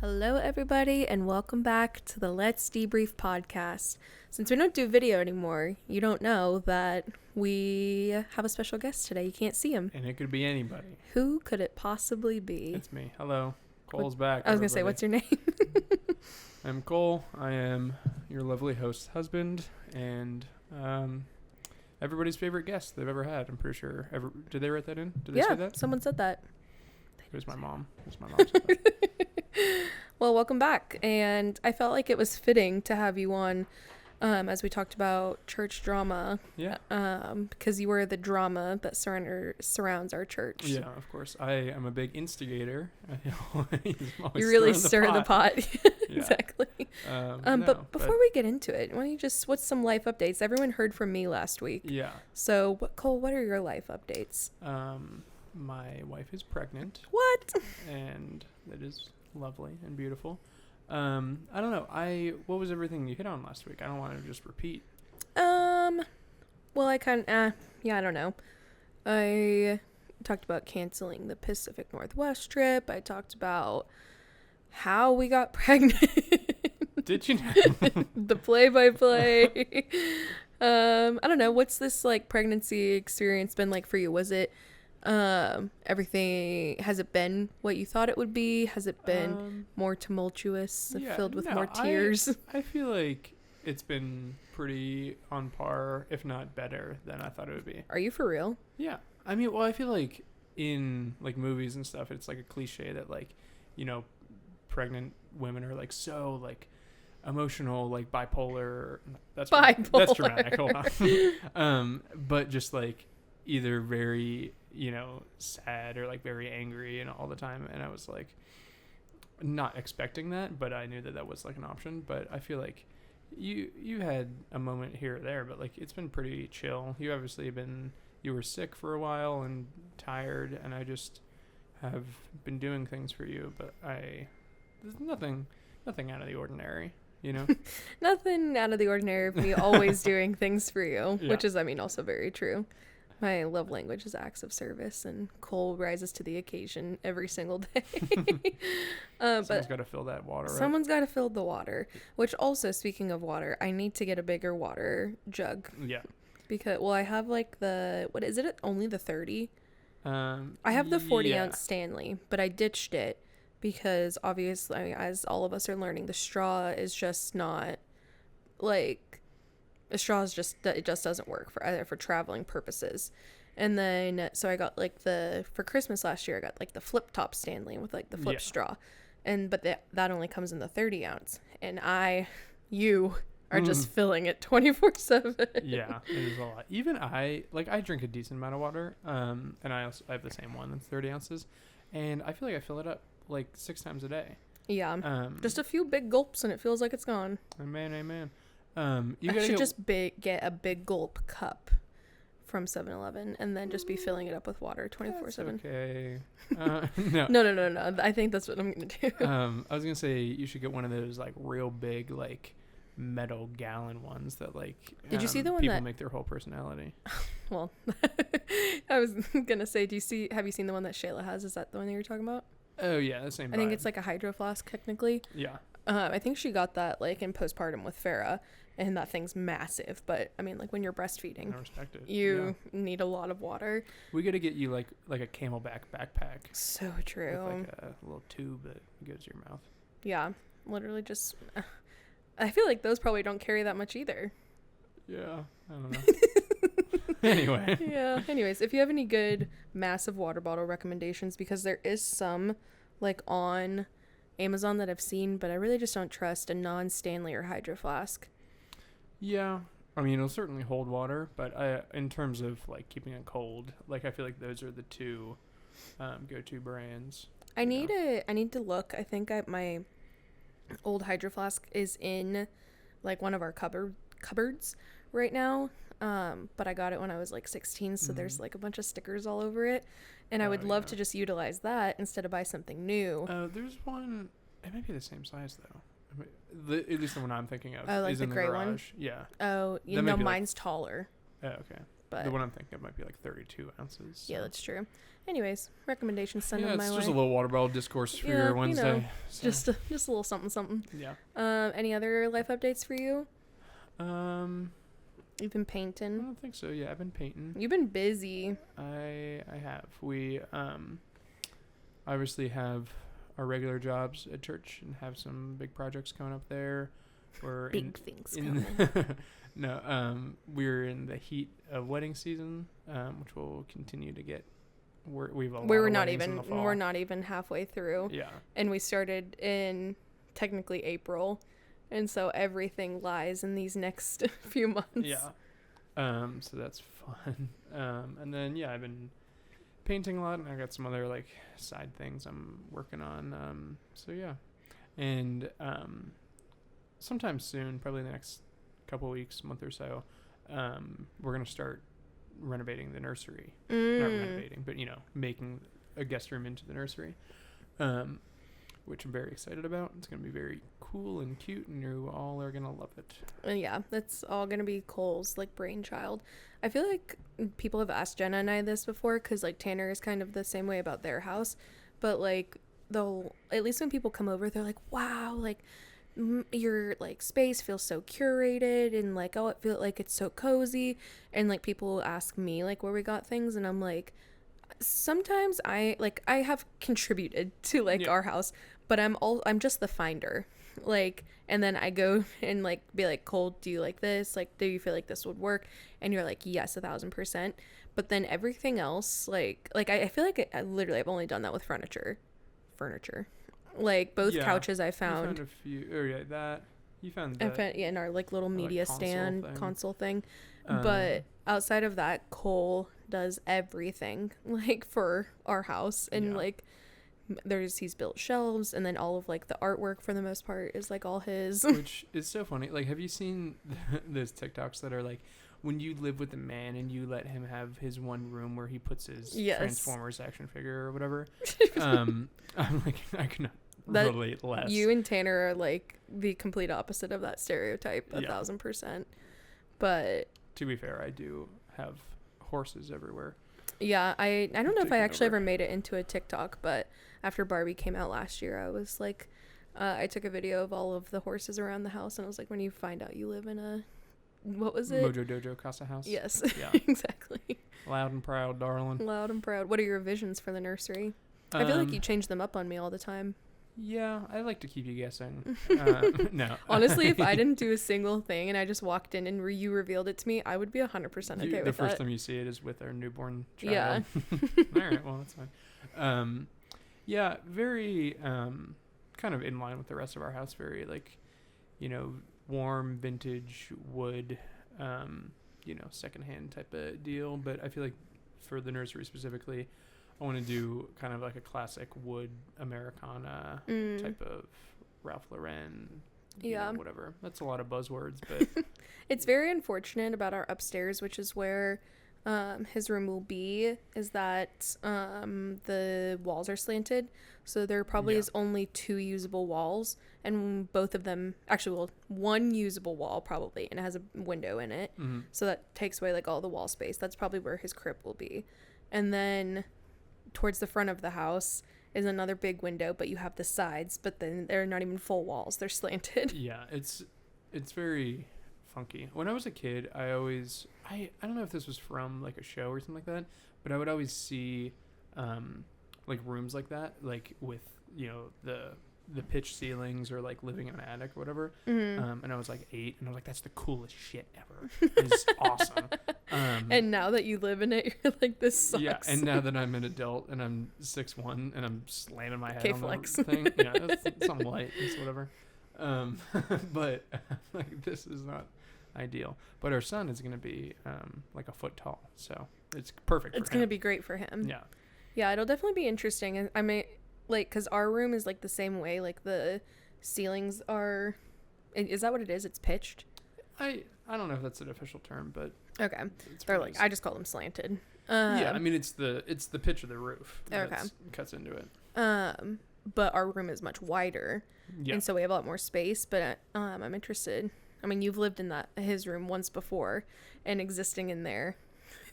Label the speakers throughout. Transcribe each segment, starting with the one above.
Speaker 1: Hello, everybody, and welcome back to the Let's Debrief podcast. Since we don't do video anymore, you don't know that we have a special guest today. You can't see him.
Speaker 2: And it could be anybody.
Speaker 1: Who could it possibly be?
Speaker 2: It's me. Hello. Cole's back.
Speaker 1: I was going to say, what's your name?
Speaker 2: I'm Cole. I am your lovely host husband and everybody's favorite guest they've ever had, I'm pretty sure. Did they write that in? Did they say that?
Speaker 1: Someone said that.
Speaker 2: It was my mom. Said that.
Speaker 1: Well, welcome back. And I felt like it was fitting to have you on as we talked about church drama.
Speaker 2: Yeah.
Speaker 1: Because you were the drama that surrounds our church.
Speaker 2: Yeah, of course. I am a big instigator.
Speaker 1: You really stir the pot.
Speaker 2: Yeah.
Speaker 1: Exactly. But before we get into it, why don't you just, what's some life updates? Everyone heard from me last week.
Speaker 2: Yeah.
Speaker 1: So, Cole, what are your life updates?
Speaker 2: My wife is pregnant.
Speaker 1: What?
Speaker 2: And that is lovely and beautiful. I don't know. What was everything you hit on last week? I don't want to just repeat.
Speaker 1: Well, I don't know. I talked about canceling the Pacific Northwest trip. I talked about how we got pregnant.
Speaker 2: Did you know?
Speaker 1: The play-by-play. I don't know. What's this like pregnancy experience been like for you? Was it everything, has it been what you thought it would be? Has it been more tumultuous, filled with more tears?
Speaker 2: I feel like it's been pretty on par, if not better than I thought it would be.
Speaker 1: Are you for real?
Speaker 2: Yeah. I mean, well, I feel like in like movies and stuff, it's like a cliche that like, you know, pregnant women are like so like emotional, like bipolar. That's dramatic. Hold on. But just like either very, you know, sad or like very angry and all the time. And I was like not expecting that, but I knew that was like an option. But I feel like you had a moment here or there, but like it's been pretty chill. You obviously you were sick for a while and tired, and I just have been doing things for you, but there's nothing out of the ordinary, you know?
Speaker 1: Nothing out of the ordinary of me always doing things for you,
Speaker 2: yeah.
Speaker 1: Which is, I mean, also very true. My love language is acts of service, and Cole rises to the occasion every single day.
Speaker 2: Someone's got to fill that water up.
Speaker 1: Someone's got to fill the water, which also, speaking of water, I need to get a bigger water jug.
Speaker 2: Yeah.
Speaker 1: Because, well, I have like what is it? Only the 30? I have the 40 ounce Stanley, but I ditched it because obviously, I mean, as all of us are learning, the straw is just not like... The straw is it just doesn't work for traveling purposes. And then, so I got like for Christmas last year, I got like the flip top Stanley with like the flip straw. But that only comes in the 30 ounce. And you are just filling it 24/7.
Speaker 2: Yeah, it is a lot. Even I drink a decent amount of water. And I have the same one that's 30 ounces. And I feel like I fill it up like 6 times a day.
Speaker 1: Yeah. Just a few big gulps and it feels like it's gone.
Speaker 2: Amen.
Speaker 1: You should just get a big gulp cup from 7-Eleven and then just be filling it up with water 24/7.
Speaker 2: Okay.
Speaker 1: No. I think that's what I'm gonna do.
Speaker 2: I was gonna say you should get one of those like real big like metal gallon ones that like.
Speaker 1: Did you see the one
Speaker 2: people
Speaker 1: that
Speaker 2: make their whole personality?
Speaker 1: Well, I was gonna say, have you seen the one that Shayla has? Is that the one that you're talking about?
Speaker 2: Oh yeah, the same.
Speaker 1: I think it's like a hydro flask technically.
Speaker 2: Yeah.
Speaker 1: I think she got that like in postpartum with Farah, and that thing's massive. But I mean, like when you're breastfeeding,
Speaker 2: I respect it.
Speaker 1: You need a lot of water.
Speaker 2: We got to get you like a Camelback backpack.
Speaker 1: So true.
Speaker 2: With like a little tube that goes to your mouth.
Speaker 1: Yeah, literally just. I feel like those probably don't carry that much either.
Speaker 2: Yeah, I don't know. Anyway.
Speaker 1: Yeah. Anyways, if you have any good massive water bottle recommendations, because there is some like on Amazon that I've seen, but I really just don't trust a non-Stanley or Hydro Flask.
Speaker 2: Yeah, I mean it'll certainly hold water, but in terms of like keeping it cold, like I feel like those are the two go-to brands.
Speaker 1: I need to look. I think my old Hydro Flask is in like one of our cupboards right now. But I got it when I was like 16, so there's like a bunch of stickers all over it, and I would love to just utilize that instead of buy something new.
Speaker 2: There's one. It might be the same size though. At least the one I'm thinking of.
Speaker 1: Oh, like
Speaker 2: is
Speaker 1: the
Speaker 2: in
Speaker 1: gray
Speaker 2: the garage.
Speaker 1: one.
Speaker 2: Yeah.
Speaker 1: Oh, mine's taller.
Speaker 2: Oh, okay.
Speaker 1: but
Speaker 2: the one I'm thinking of might be like 32 ounces. So.
Speaker 1: Yeah, that's true. Anyways, recommendations send them my way.
Speaker 2: Yeah, it's just a little water bottle discourse for your Wednesday.
Speaker 1: You know, so. just a little something.
Speaker 2: Yeah.
Speaker 1: Any other life updates for you? You've been
Speaker 2: I
Speaker 1: painting.
Speaker 2: don't think so. Yeah, I've been painting.
Speaker 1: You've been busy.
Speaker 2: I have. We obviously have our regular jobs at church and have some big projects coming up there. We're
Speaker 1: big things coming.
Speaker 2: No, we're in the heat of wedding season, which will continue to get. We're not
Speaker 1: even halfway through.
Speaker 2: Yeah.
Speaker 1: And we started in technically April, and so everything lies in these next few months.
Speaker 2: Yeah. So that's fun. And then I've been painting a lot, and I got some other like side things I'm working on. So yeah, and sometime soon, probably in the next couple weeks, month or so, we're gonna start renovating the nursery. Not renovating, but making a guest room into the nursery, which I'm very excited about. It's gonna be very cool and cute, and you all are gonna love it.
Speaker 1: Yeah, that's all gonna be Cole's like brainchild. I feel like people have asked Jenna and I this before, because like Tanner is kind of the same way about their house, but like at least when people come over, they're like, wow, like your like space feels so curated, and like, oh, it feels like it's so cozy. And like people ask me like where we got things, and I'm like, sometimes I have contributed to like our house, but I'm just the finder, like, and then I go and like be like, Cole, do you like this? Like, do you feel like this would work? And you're like, yes, 1,000%. But then everything else, like I feel like I've only done that with furniture. Like both couches I found.
Speaker 2: You found a few. Oh yeah, you found that.
Speaker 1: In our like little media stand console thing. But outside of that, Cole does everything like for our house, and like he's built shelves, and then all of like the artwork for the most part is like all his.
Speaker 2: Which is so funny. Like, have you seen those TikToks that are like, when you live with a man and you let him have his one room where he puts his Transformers action figure or whatever? I'm like, I cannot relate less.
Speaker 1: You and Tanner are like the complete opposite of that stereotype, 1,000%. But
Speaker 2: to be fair, I do have horses everywhere.
Speaker 1: Yeah, I don't know if I actually ever made it into a TikTok, but after Barbie came out last year, I was like, I took a video of all of the horses around the house, and I was like, when you find out you live in a, what was it?
Speaker 2: Mojo Dojo Casa House.
Speaker 1: Yes, yeah. Exactly.
Speaker 2: Loud and proud, darling.
Speaker 1: Loud and proud. What are your visions for the nursery? I feel like you change them up on me all the time.
Speaker 2: Yeah, I like to keep you guessing. No.
Speaker 1: Honestly, if I didn't do a single thing and I just walked in and you revealed it to me, I would be 100% okay with that.
Speaker 2: The first time you see it is with our newborn child.
Speaker 1: Yeah.
Speaker 2: All right, well, that's fine. Yeah, very kind of in line with the rest of our house. Very, like, warm, vintage wood, secondhand type of deal. But I feel like for the nursery specifically, I want to do kind of like a classic wood Americana type of Ralph Lauren, whatever. That's a lot of buzzwords, but
Speaker 1: it's very unfortunate about our upstairs, which is where his room will be, is that the walls are slanted, so there probably is only 2 usable walls, and both of them one usable wall probably, and it has a window in it, so that takes away like all the wall space. That's probably where his crib will be. And then towards the front of the house is another big window, but you have the sides, but then they're not even full walls, they're slanted.
Speaker 2: Yeah, it's very funky. When I was a kid, I don't know if this was from like a show or something like that, but I would always see like rooms like that, like with the pitch ceilings, or like living in an attic or whatever. And I was like 8, and I was like, that's the coolest shit ever. It's awesome.
Speaker 1: And now that you live in it, you're like, this sucks.
Speaker 2: Yeah, and now that I'm an adult and I'm 6'1" and I'm slamming my head
Speaker 1: K-flex.
Speaker 2: on the thing, it's something light, it's whatever. But like, this is not ideal. But our son is going to be like a foot tall, so it's perfect for him.
Speaker 1: It's going to be great for him.
Speaker 2: Yeah.
Speaker 1: Yeah, it'll definitely be interesting. I mean, like, because our room is like the same way, like the ceilings are, is that what it is? It's pitched?
Speaker 2: I don't know if that's an official term, but
Speaker 1: okay, they're like, I just call them slanted.
Speaker 2: Yeah, I mean, it's the pitch of the roof
Speaker 1: that
Speaker 2: cuts into it.
Speaker 1: But our room is much wider, and so we have a lot more space. But I'm interested. I mean, you've lived in his room once before, and existing in there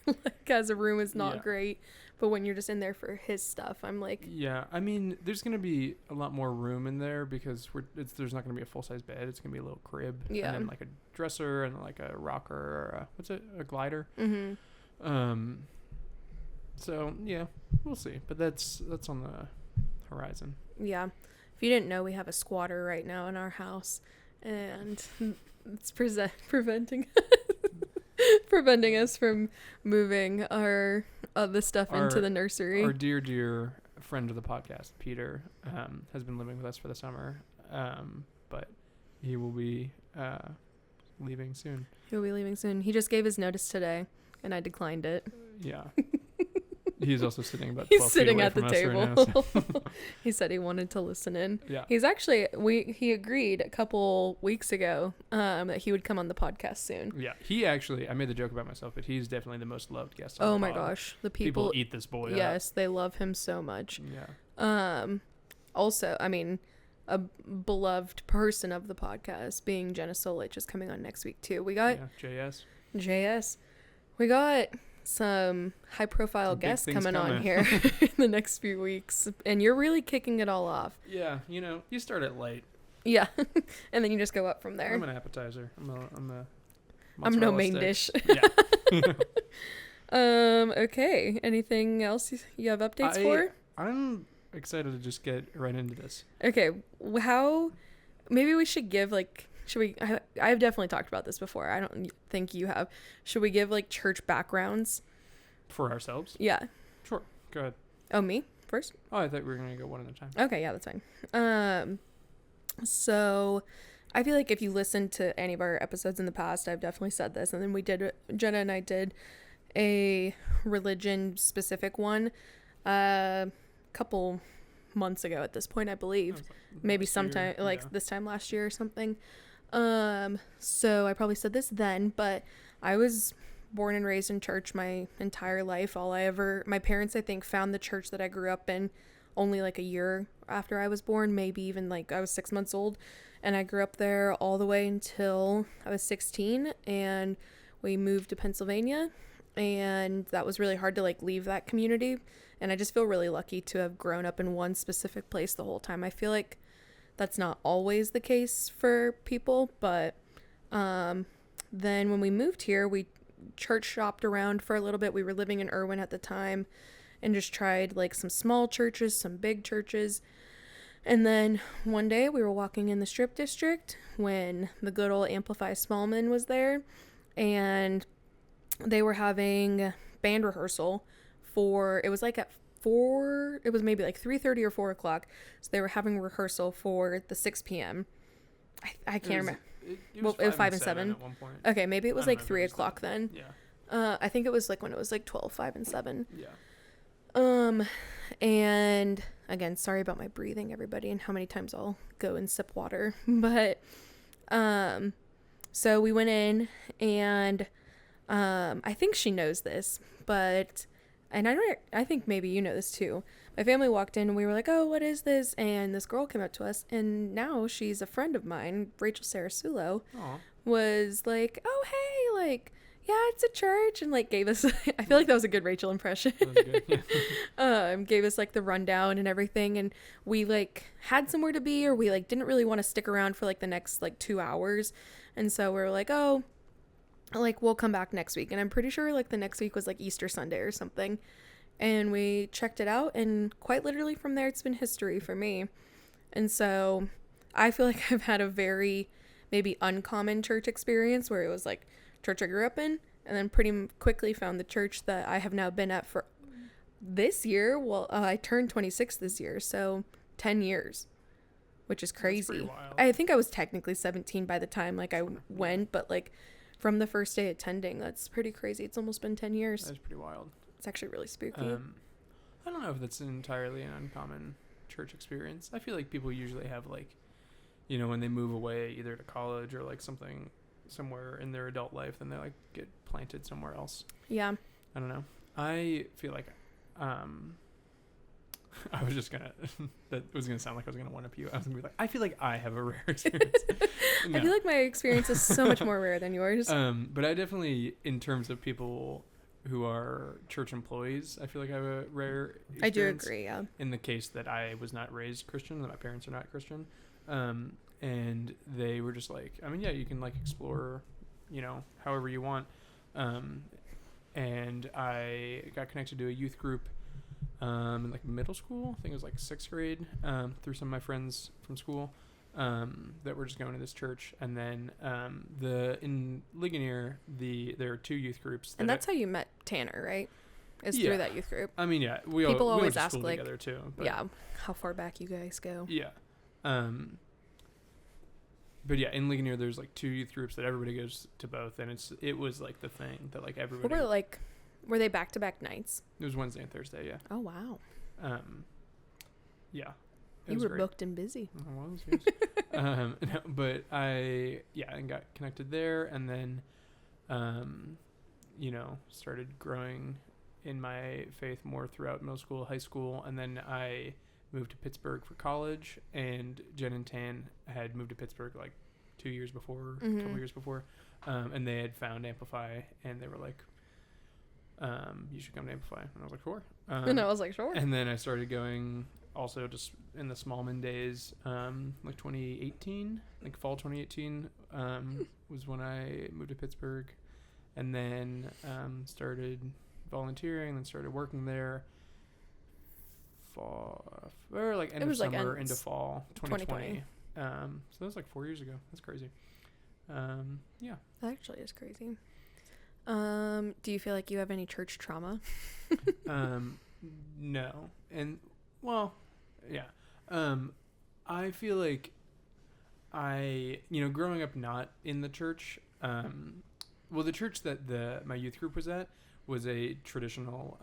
Speaker 1: like as a room is not great. But when you're just in there for his stuff, I'm like...
Speaker 2: Yeah, I mean, there's going to be a lot more room in there because there's not going to be a full-size bed. It's going to be a little crib. Yeah. And then like a dresser and like a rocker or a glider. Mm-hmm. So, yeah, we'll see. But that's on the horizon.
Speaker 1: Yeah. If you didn't know, we have a squatter right now in our house. And it's preventing us from moving our the stuff into the nursery.
Speaker 2: Our dear friend of the podcast, Peter, has been living with us for the summer, but he will be leaving soon.
Speaker 1: He'll be leaving soon. He just gave his notice today, and I declined it.
Speaker 2: Yeah. He's also sitting about 12
Speaker 1: He's sitting
Speaker 2: feet away
Speaker 1: at the
Speaker 2: from
Speaker 1: table.
Speaker 2: us right now, so.
Speaker 1: He said he wanted to listen in.
Speaker 2: Yeah.
Speaker 1: He's actually he agreed a couple weeks ago that he would come on the podcast soon.
Speaker 2: Yeah. I made the joke about myself, but he's definitely the most loved guest on
Speaker 1: the
Speaker 2: pod.
Speaker 1: My gosh, the people
Speaker 2: eat this boy
Speaker 1: Yes,
Speaker 2: up.
Speaker 1: they love him so much.
Speaker 2: Yeah.
Speaker 1: Also, I mean, a beloved person of the podcast being Jenna Solich is coming on next week too. We got JS. We got some high profile guests coming on here in the next few weeks, and you're really kicking it all off.
Speaker 2: Yeah, you start at light.
Speaker 1: Yeah. And then you just go up from there.
Speaker 2: I'm an appetizer.
Speaker 1: I'm no main dish.
Speaker 2: Yeah.
Speaker 1: Okay, anything else you have updates for?
Speaker 2: I'm excited to just get right into this.
Speaker 1: Okay, maybe we should give I've definitely talked about this before. I don't think you have. Should we give like church backgrounds?
Speaker 2: For ourselves?
Speaker 1: Yeah.
Speaker 2: Sure. Go ahead.
Speaker 1: Oh, me first?
Speaker 2: Oh, I thought we were going to go one at a time.
Speaker 1: Okay, yeah, that's fine. So I feel like if you listen to any of our episodes in the past, I've definitely said this. And then Jenna and I did a religion specific one couple months ago at this point, I believe. Maybe sometime this time last year or something. So I probably said this then, but I was born and raised in church my entire life. My parents, I think, found the church that I grew up in only like a year after I was born, maybe even like I was 6 months old. And I grew up there all the way until I was 16, and we moved to Pennsylvania, and that was really hard to like leave that community. And I just feel really lucky to have grown up in one specific place the whole time. I feel like that's not always the case for people, but then when we moved here, we church shopped around for a little bit. We were living in Irwin at the time and just tried like some small churches, some big churches. And then one day we were walking in the Strip District when the good old Amplify Smallman was there, and they were having band rehearsal it was like at 4, it was maybe like 3:30 or 4 o'clock. So they were having rehearsal for the 6 p.m. I can't remember.
Speaker 2: It was
Speaker 1: 5 and 7
Speaker 2: at one point.
Speaker 1: Okay, maybe it was like 3 o'clock then.
Speaker 2: Yeah.
Speaker 1: I think it was like when it was like 12, 5 and 7.
Speaker 2: Yeah.
Speaker 1: And again, sorry about my breathing, everybody, and how many times I'll go and sip water. But so we went in, and I think she knows this, but I think maybe you know this too. My family walked in and we were like, oh, what is this? And this girl came up to us, and now she's a friend of mine, Rachel Sarasulo, was like, oh, hey, like, yeah, it's a church, and like gave us, I feel like that was a good Rachel impression. That was good, yeah. Gave us like the rundown and everything, and we like had somewhere to be, or we like didn't really want to stick around for like the next like 2 hours. And so we were like, oh, like we'll come back next week. And I'm pretty sure like the next week was like Easter Sunday or something. And we checked it out, and quite literally from there, it's been history for me. And so I feel like I've had a very maybe uncommon church experience where it was like church I grew up in, and then pretty quickly found the church that I have now been at for this year. Well, I turned 26 this year, so 10 years, which is crazy.
Speaker 2: That's pretty wild.
Speaker 1: I think I was technically 17 by the time like I went, but like from the first day attending, that's pretty crazy. It's almost been 10 years.
Speaker 2: That's pretty wild.
Speaker 1: It's actually really spooky.
Speaker 2: I don't know if that's entirely an uncommon church experience. I feel like people usually have like, you know, when they move away either to college or like something somewhere in their adult life, then they like get planted somewhere else.
Speaker 1: Yeah.
Speaker 2: I don't know. I feel like I was just gonna that was gonna sound like I was gonna one up you. I was gonna be like, I feel like I have a rare experience. No.
Speaker 1: I feel like my experience is so much more rare than yours.
Speaker 2: But I definitely, in terms of people who are church employees, I feel like I have a rare experience.
Speaker 1: I do agree, yeah.
Speaker 2: In the case that I was not raised Christian, that my parents are not Christian. And they were just like, I mean, yeah, you can like explore, however you want. And I got connected to a youth group in like middle school. I think it was like 6th grade, through some of my friends from school that were just going to this church. And then in Ligonier, there are 2 youth groups.
Speaker 1: And that's how you met Tanner, right? Through that youth group.
Speaker 2: I mean, yeah.
Speaker 1: People always
Speaker 2: went to
Speaker 1: ask,
Speaker 2: school
Speaker 1: like,
Speaker 2: together too. But
Speaker 1: yeah, how far back you guys go.
Speaker 2: Yeah. But yeah, in Ligonier, there's like 2 youth groups that everybody goes to both, and it was like the thing that like everybody.
Speaker 1: Were they back-to-back nights?
Speaker 2: It was Wednesday and Thursday, yeah.
Speaker 1: Oh wow.
Speaker 2: Yeah.
Speaker 1: You were booked and busy.
Speaker 2: I was, yes. No, but I got connected there, and then, started growing in my faith more throughout middle school, high school, and then I moved to Pittsburgh for college, and Jen and Tan had moved to Pittsburgh like 2 years before, a couple years before, and they had found Amplify, and they were like, you should come to Amplify. And I was like, sure.
Speaker 1: And I was like, sure.
Speaker 2: And then I started going also just in the Smallman days, like 2018, like fall 2018, was when I moved to Pittsburgh, and then started volunteering, then started working there. End of summer into fall 2020. So that was like 4 years ago. That's crazy. Yeah.
Speaker 1: That actually is crazy. Do you feel like you have any church trauma?
Speaker 2: No. And well, yeah. I feel like growing up not in the church, the church that my youth group was at was a traditional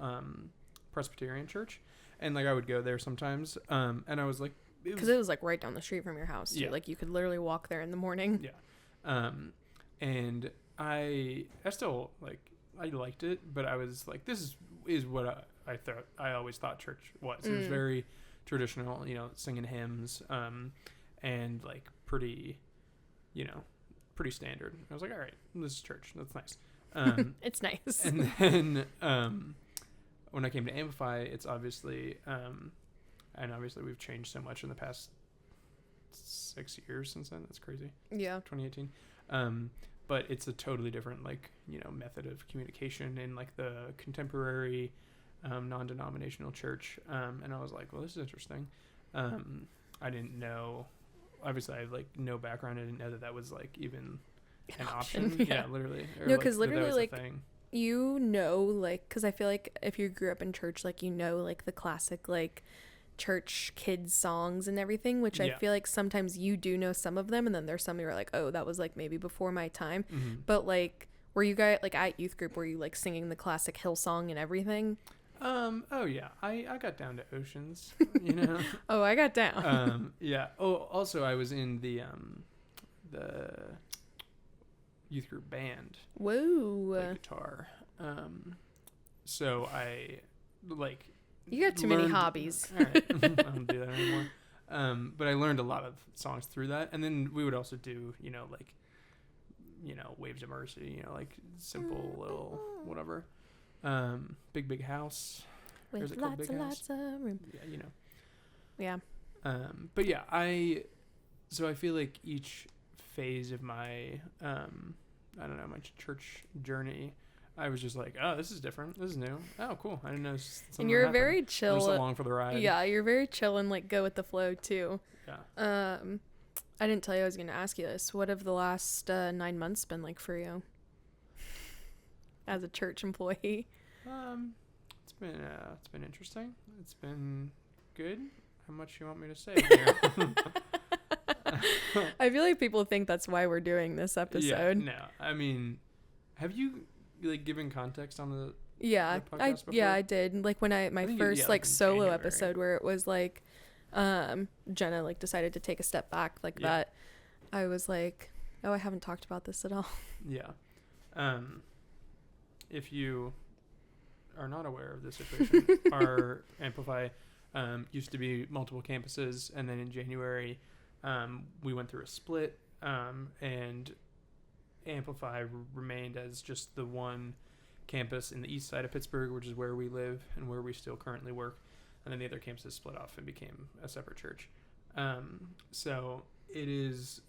Speaker 2: Presbyterian church, and like I would go there sometimes, and I was like,
Speaker 1: because it was like right down the street from your house too. Yeah. Like you could literally walk there in the morning.
Speaker 2: Yeah. And I still like, I liked it, but I was like, this is what I always thought church was. It was very traditional, singing hymns, and like pretty standard. I was like, all right, this is church. That's nice.
Speaker 1: It's nice.
Speaker 2: And then when I came to Amplify, it's obviously, and obviously we've changed so much in the past 6 years since then. That's crazy.
Speaker 1: Yeah.
Speaker 2: 2018. But it's a totally different, like, method of communication in like the contemporary, non-denominational church. And I was like, well, this is interesting. I didn't know, obviously I have like no background. I didn't know that was like even an option. Yeah, literally.
Speaker 1: No, because literally like, because I feel like if you grew up in church, like, like the classic, like, church kids songs and everything, which I feel like sometimes you do know some of them, and then there's some you're like, oh, that was like maybe before my time. But like, were you guys like at youth group, were you like singing the classic Hillsong and everything?
Speaker 2: Oh yeah, I got down to Oceans,
Speaker 1: Oh, I got down.
Speaker 2: Yeah. Oh, also I was in the youth group band.
Speaker 1: Whoa.
Speaker 2: Play guitar. So I like.
Speaker 1: You got too many hobbies.
Speaker 2: All right. I don't do that anymore. But I learned a lot of songs through that, and then we would also do, Waves of Mercy, like simple little whatever. Big House.
Speaker 1: With lots of room.
Speaker 2: Yeah,
Speaker 1: Yeah.
Speaker 2: But yeah, I feel like each phase of my, my church journey, I was just like, oh, this is different. This is new. Oh, cool. I didn't know.
Speaker 1: And you're very chill.
Speaker 2: Just along for the ride.
Speaker 1: Yeah, you're very chill and like go with the flow too.
Speaker 2: Yeah.
Speaker 1: I didn't tell you I was going to ask you this. What have the last 9 months been like for you as a church employee?
Speaker 2: It's been interesting. It's been good. How much you want me to say here?
Speaker 1: I feel like people think that's why we're doing this episode.
Speaker 2: Yeah, no. I mean, have you like given context on the
Speaker 1: podcast before? I did. Like when my first like solo January. Episode where it was like Jenna like decided to take a step back like that. I was like, oh, I haven't talked about this at all.
Speaker 2: Yeah. If you are not aware of this situation, our Amplify used to be multiple campuses, and then in January we went through a split, and Amplify remained as just the one campus in the east side of Pittsburgh, which is where we live and where we still currently work. And then the other campuses split off and became a separate church. So it's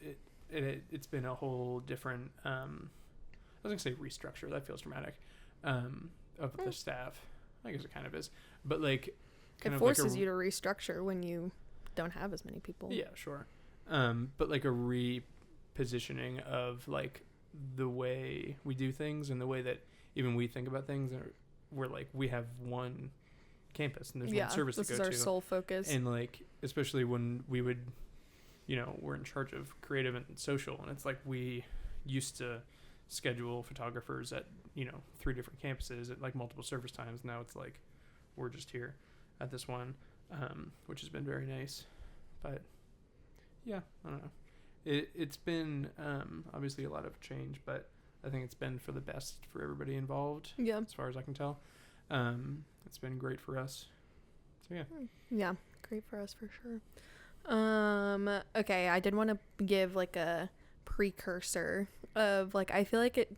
Speaker 2: been a whole different, I was going to say restructure. That feels dramatic. Of the staff. I guess it kind of is. But like,
Speaker 1: it forces you to restructure when you don't have as many people.
Speaker 2: Yeah, sure. But like a repositioning of like the way we do things and the way that even we think about things. We're like, we have one campus and there's one service to go to.
Speaker 1: This is our sole focus.
Speaker 2: And like, especially when we would, we're in charge of creative and social, and it's like we used to schedule photographers at 3 different campuses at like multiple service times. Now it's like we're just here at this one, which has been very nice. But yeah, I don't know. It's been obviously a lot of change, but I think it's been for the best for everybody involved.
Speaker 1: Yeah,
Speaker 2: as far as I can tell. It's been great for us. So
Speaker 1: yeah, great for us for sure. Okay, I did want to give like a precursor of like, I feel like it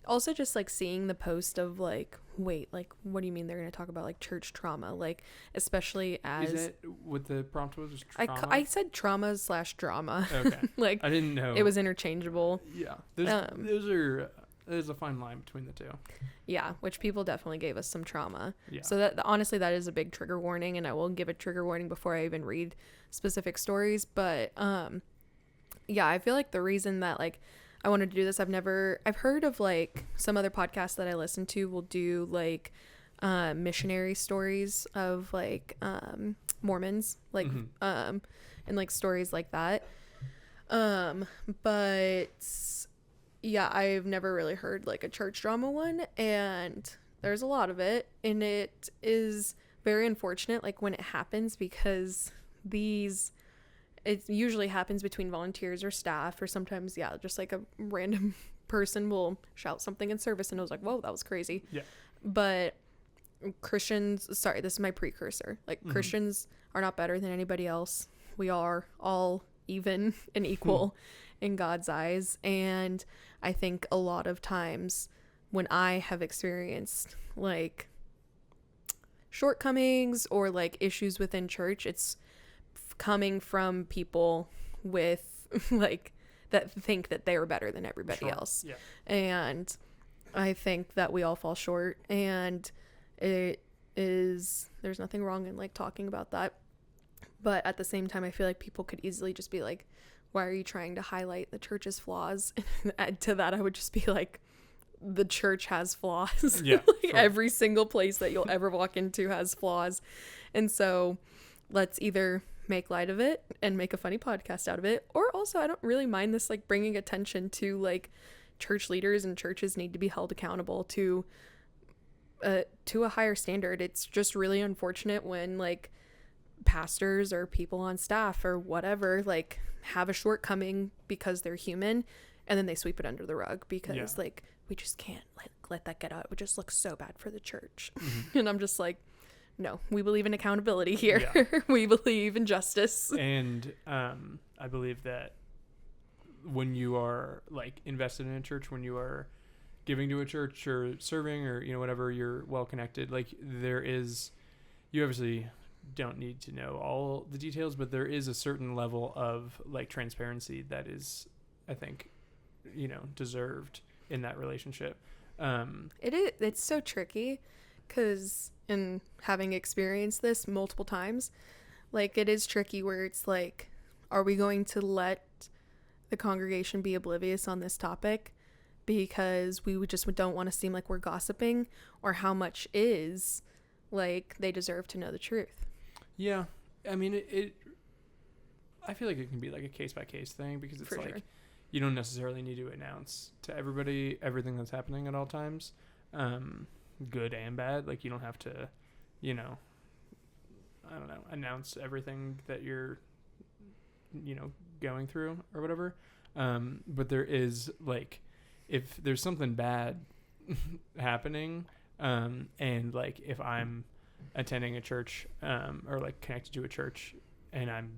Speaker 1: also just like seeing the post of like, wait, like what do you mean they're going to talk about like church trauma, like especially as
Speaker 2: is that what the prompt was trauma?
Speaker 1: I said trauma/drama.
Speaker 2: Okay.
Speaker 1: Like
Speaker 2: I didn't know
Speaker 1: it was interchangeable.
Speaker 2: Yeah, there's a fine line between the two.
Speaker 1: Yeah, which people definitely gave us some trauma.
Speaker 2: Yeah.
Speaker 1: So that honestly, that is a big trigger warning, and I will give a trigger warning before I even read specific stories. But yeah, I feel like the reason that like I wanted to do this, I've heard of like some other podcasts that I listen to will do like missionary stories of like Mormons, like and like stories like that. But yeah, I've never really heard like a church drama one, and there's a lot of it, and it is very unfortunate like when it happens, because it usually happens between volunteers or staff, or sometimes just like a random person will shout something in service and I was like, whoa, that was crazy.
Speaker 2: Yeah.
Speaker 1: But Christians, sorry, this is my precursor, like Christians are not better than anybody else. We are all even and equal in God's eyes. And I think a lot of times when I have experienced like shortcomings or like issues within church, it's coming from people with like that think that they are better than everybody else.
Speaker 2: Yeah.
Speaker 1: And I think that we all fall short, and there's nothing wrong in like talking about that. But at the same time, I feel like people could easily just be like, why are you trying to highlight the church's flaws? And to that, I would just be like, the church has flaws.
Speaker 2: Yeah.
Speaker 1: Like, sure. Every single place that you'll ever walk into has flaws. And so let's either make light of it and make a funny podcast out of it, or also I don't really mind this like bringing attention to like church leaders, and churches need to be held accountable to a higher standard. It's just really unfortunate when like pastors or people on staff or whatever like have a shortcoming because they're human, and then they sweep it under the rug because like we just can't let that get out. It would just look so bad for the church. And I'm just like, no, we believe in accountability here. Yeah. We believe in justice.
Speaker 2: And I believe that when you are like invested in a church, when you are giving to a church or serving or whatever, you're well connected, like you obviously don't need to know all the details, but there is a certain level of like transparency that is, I think, deserved in that relationship.
Speaker 1: It's so tricky, because in having experienced this multiple times, like it is tricky where it's like, are we going to let the congregation be oblivious on this topic because we just don't want to seem like we're gossiping, or how much is like they deserve to know the truth? Yeah.
Speaker 2: I mean, I feel like it can be like a case by case thing, because it's like, sure, you don't necessarily need to announce to everybody everything that's happening at all times. Good and bad. Like, you don't have to, I don't know, announce everything that you're, going through or whatever. But there is like, if there's something bad happening, and like if I'm attending a church, or like connected to a church, and I'm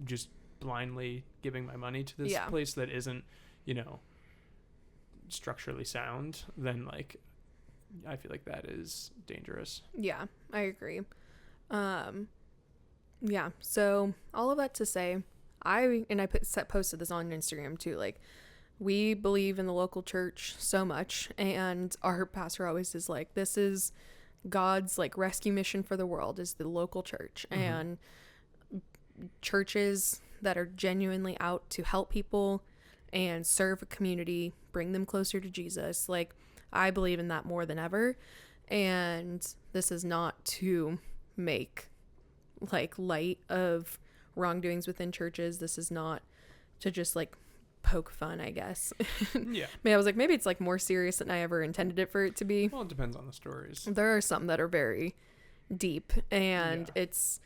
Speaker 2: just blindly giving my money to this place that isn't, structurally sound, then like I feel like that is dangerous.
Speaker 1: Yeah, I agree. Yeah, so all of that to say, I posted this on Instagram too, like, we believe in the local church so much, and our pastor always is like, this is God's like rescue mission for the world, is the local church. Mm-hmm. And churches that are genuinely out to help people and serve a community, bring them closer to Jesus, like, I believe in that more than ever. And this is not to make like light of wrongdoings within churches. This is not to just like poke fun, I guess.
Speaker 2: Yeah.
Speaker 1: I mean, I was like, maybe it's like more serious than I ever intended it for it to be.
Speaker 2: Well, it depends on the stories.
Speaker 1: There are some that are very deep, and it's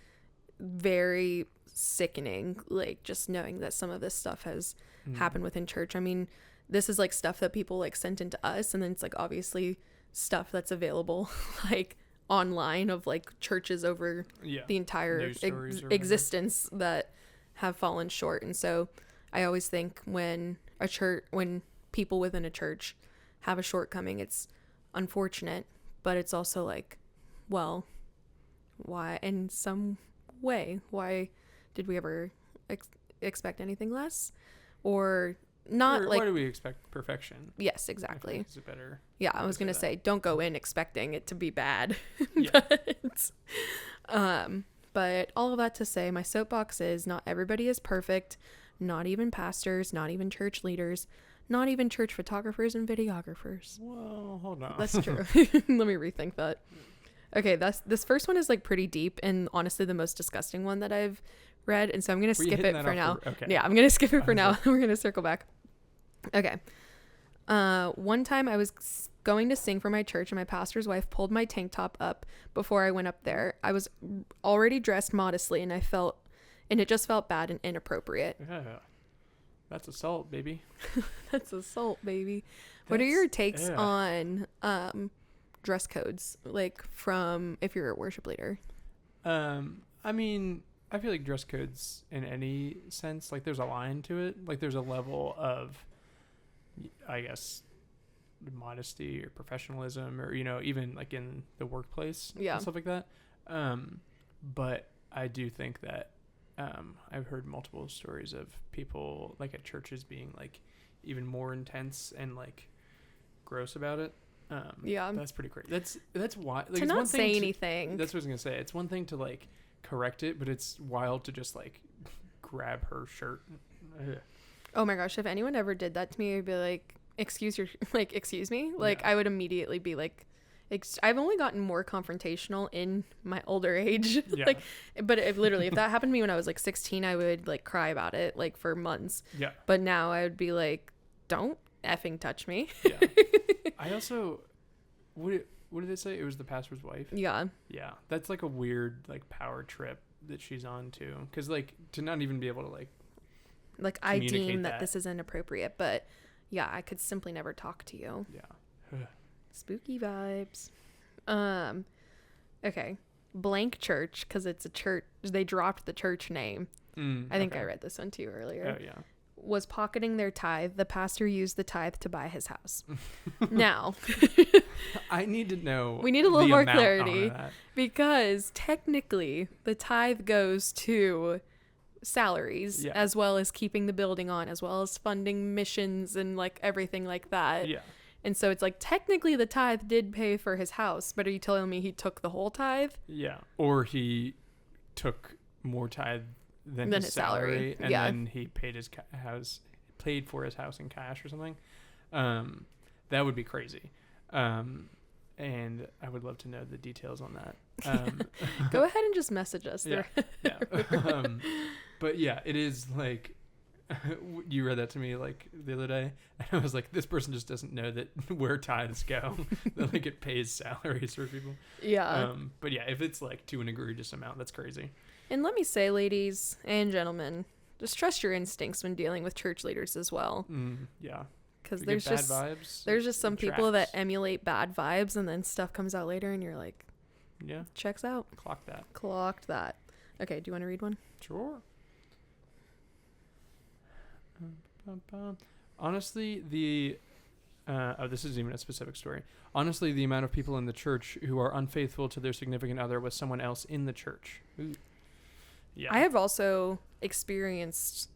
Speaker 1: very sickening, like, just knowing that some of this stuff has happened within church. I mean, this is like stuff that people like sent into us, and then it's like obviously stuff that's available like online of like churches over the entire existence that have fallen short. And so I always think when people within a church have a shortcoming, it's unfortunate, but it's also like, well, why, in some way, why did we ever expect anything less? Or not,
Speaker 2: or
Speaker 1: like,
Speaker 2: why do we expect perfection?
Speaker 1: Yes, exactly.
Speaker 2: Is it better?
Speaker 1: Yeah, I was gonna say, don't go in expecting it to be bad.
Speaker 2: Yeah.
Speaker 1: But all of that to say, my soapbox is, not everybody is perfect. Not even pastors, not even church leaders, not even church photographers and videographers.
Speaker 2: Well, hold on.
Speaker 1: That's true. Let me rethink that. Okay, this first one is like pretty deep, and honestly the most disgusting one that I've read, and so I'm gonna skip it for now.
Speaker 2: Okay.
Speaker 1: Yeah, I'm gonna skip it for now. We're gonna circle back. Okay. One time I was going to sing for my church, and my pastor's wife pulled my tank top up before I went up there. I was already dressed modestly, and it just felt bad and inappropriate.
Speaker 2: Yeah. That's assault, baby.
Speaker 1: That's assault, baby. What are your takes on dress codes, like, from if you're a worship leader?
Speaker 2: I mean, I feel like dress codes in any sense, like, there's a line to it. Like, there's a level of, I guess, modesty or professionalism, or, you know, even like in the workplace and stuff like that. But I do think that I've heard multiple stories of people like at churches being like even more intense and like gross about it. That's pretty crazy. That's why, like,
Speaker 1: to not say anything.
Speaker 2: That's what I was gonna say. It's one thing to like correct it, but it's wild to just like grab her shirt.
Speaker 1: Oh my gosh, if anyone ever did that to me, I'd be like, excuse me, like, I would immediately be like, I've only gotten more confrontational in my older age. Like, but if that happened to me when I was like 16, I would like cry about it like for months. But now I would be like, don't effing touch me.
Speaker 2: I also, what did they say? It was the pastor's wife. Yeah, that's like a weird like power trip that she's on too, because like to not even be able to like
Speaker 1: I deem that this is inappropriate, but yeah, I could simply never talk to you. Spooky vibes. Okay, blank church, because it's a church, they dropped the church name. I think I read this one to you earlier. Was pocketing their tithe. The pastor used the tithe to buy his house. Now,
Speaker 2: I need to know.
Speaker 1: We need a little more clarity, because technically the tithe goes to salaries, as well as keeping the building on, as well as funding missions and like everything like that. And so it's like, technically the tithe did pay for his house, but are you telling me he took the whole tithe?
Speaker 2: Or he took more tithe than his salary, and then he paid for his house in cash or something. That would be crazy. And I would love to know the details on that.
Speaker 1: Go ahead and just message us.
Speaker 2: But yeah, it is like, you read that to me like the other day, and I was like, this person just doesn't know that where tithes go. That like it pays salaries for people. But yeah, if it's like to an egregious amount, that's crazy.
Speaker 1: And let me say, ladies and gentlemen, just trust your instincts when dealing with church leaders as well. Because there's just some people that emulate bad vibes, and then stuff comes out later and you're like, checks out. Clocked that. Okay, do you want to read one?
Speaker 2: Sure. Honestly, the this isn't even a specific story. Honestly, the amount of people in the church who are unfaithful to their significant other with someone else in the church. Ooh. Yeah.
Speaker 1: I have also experienced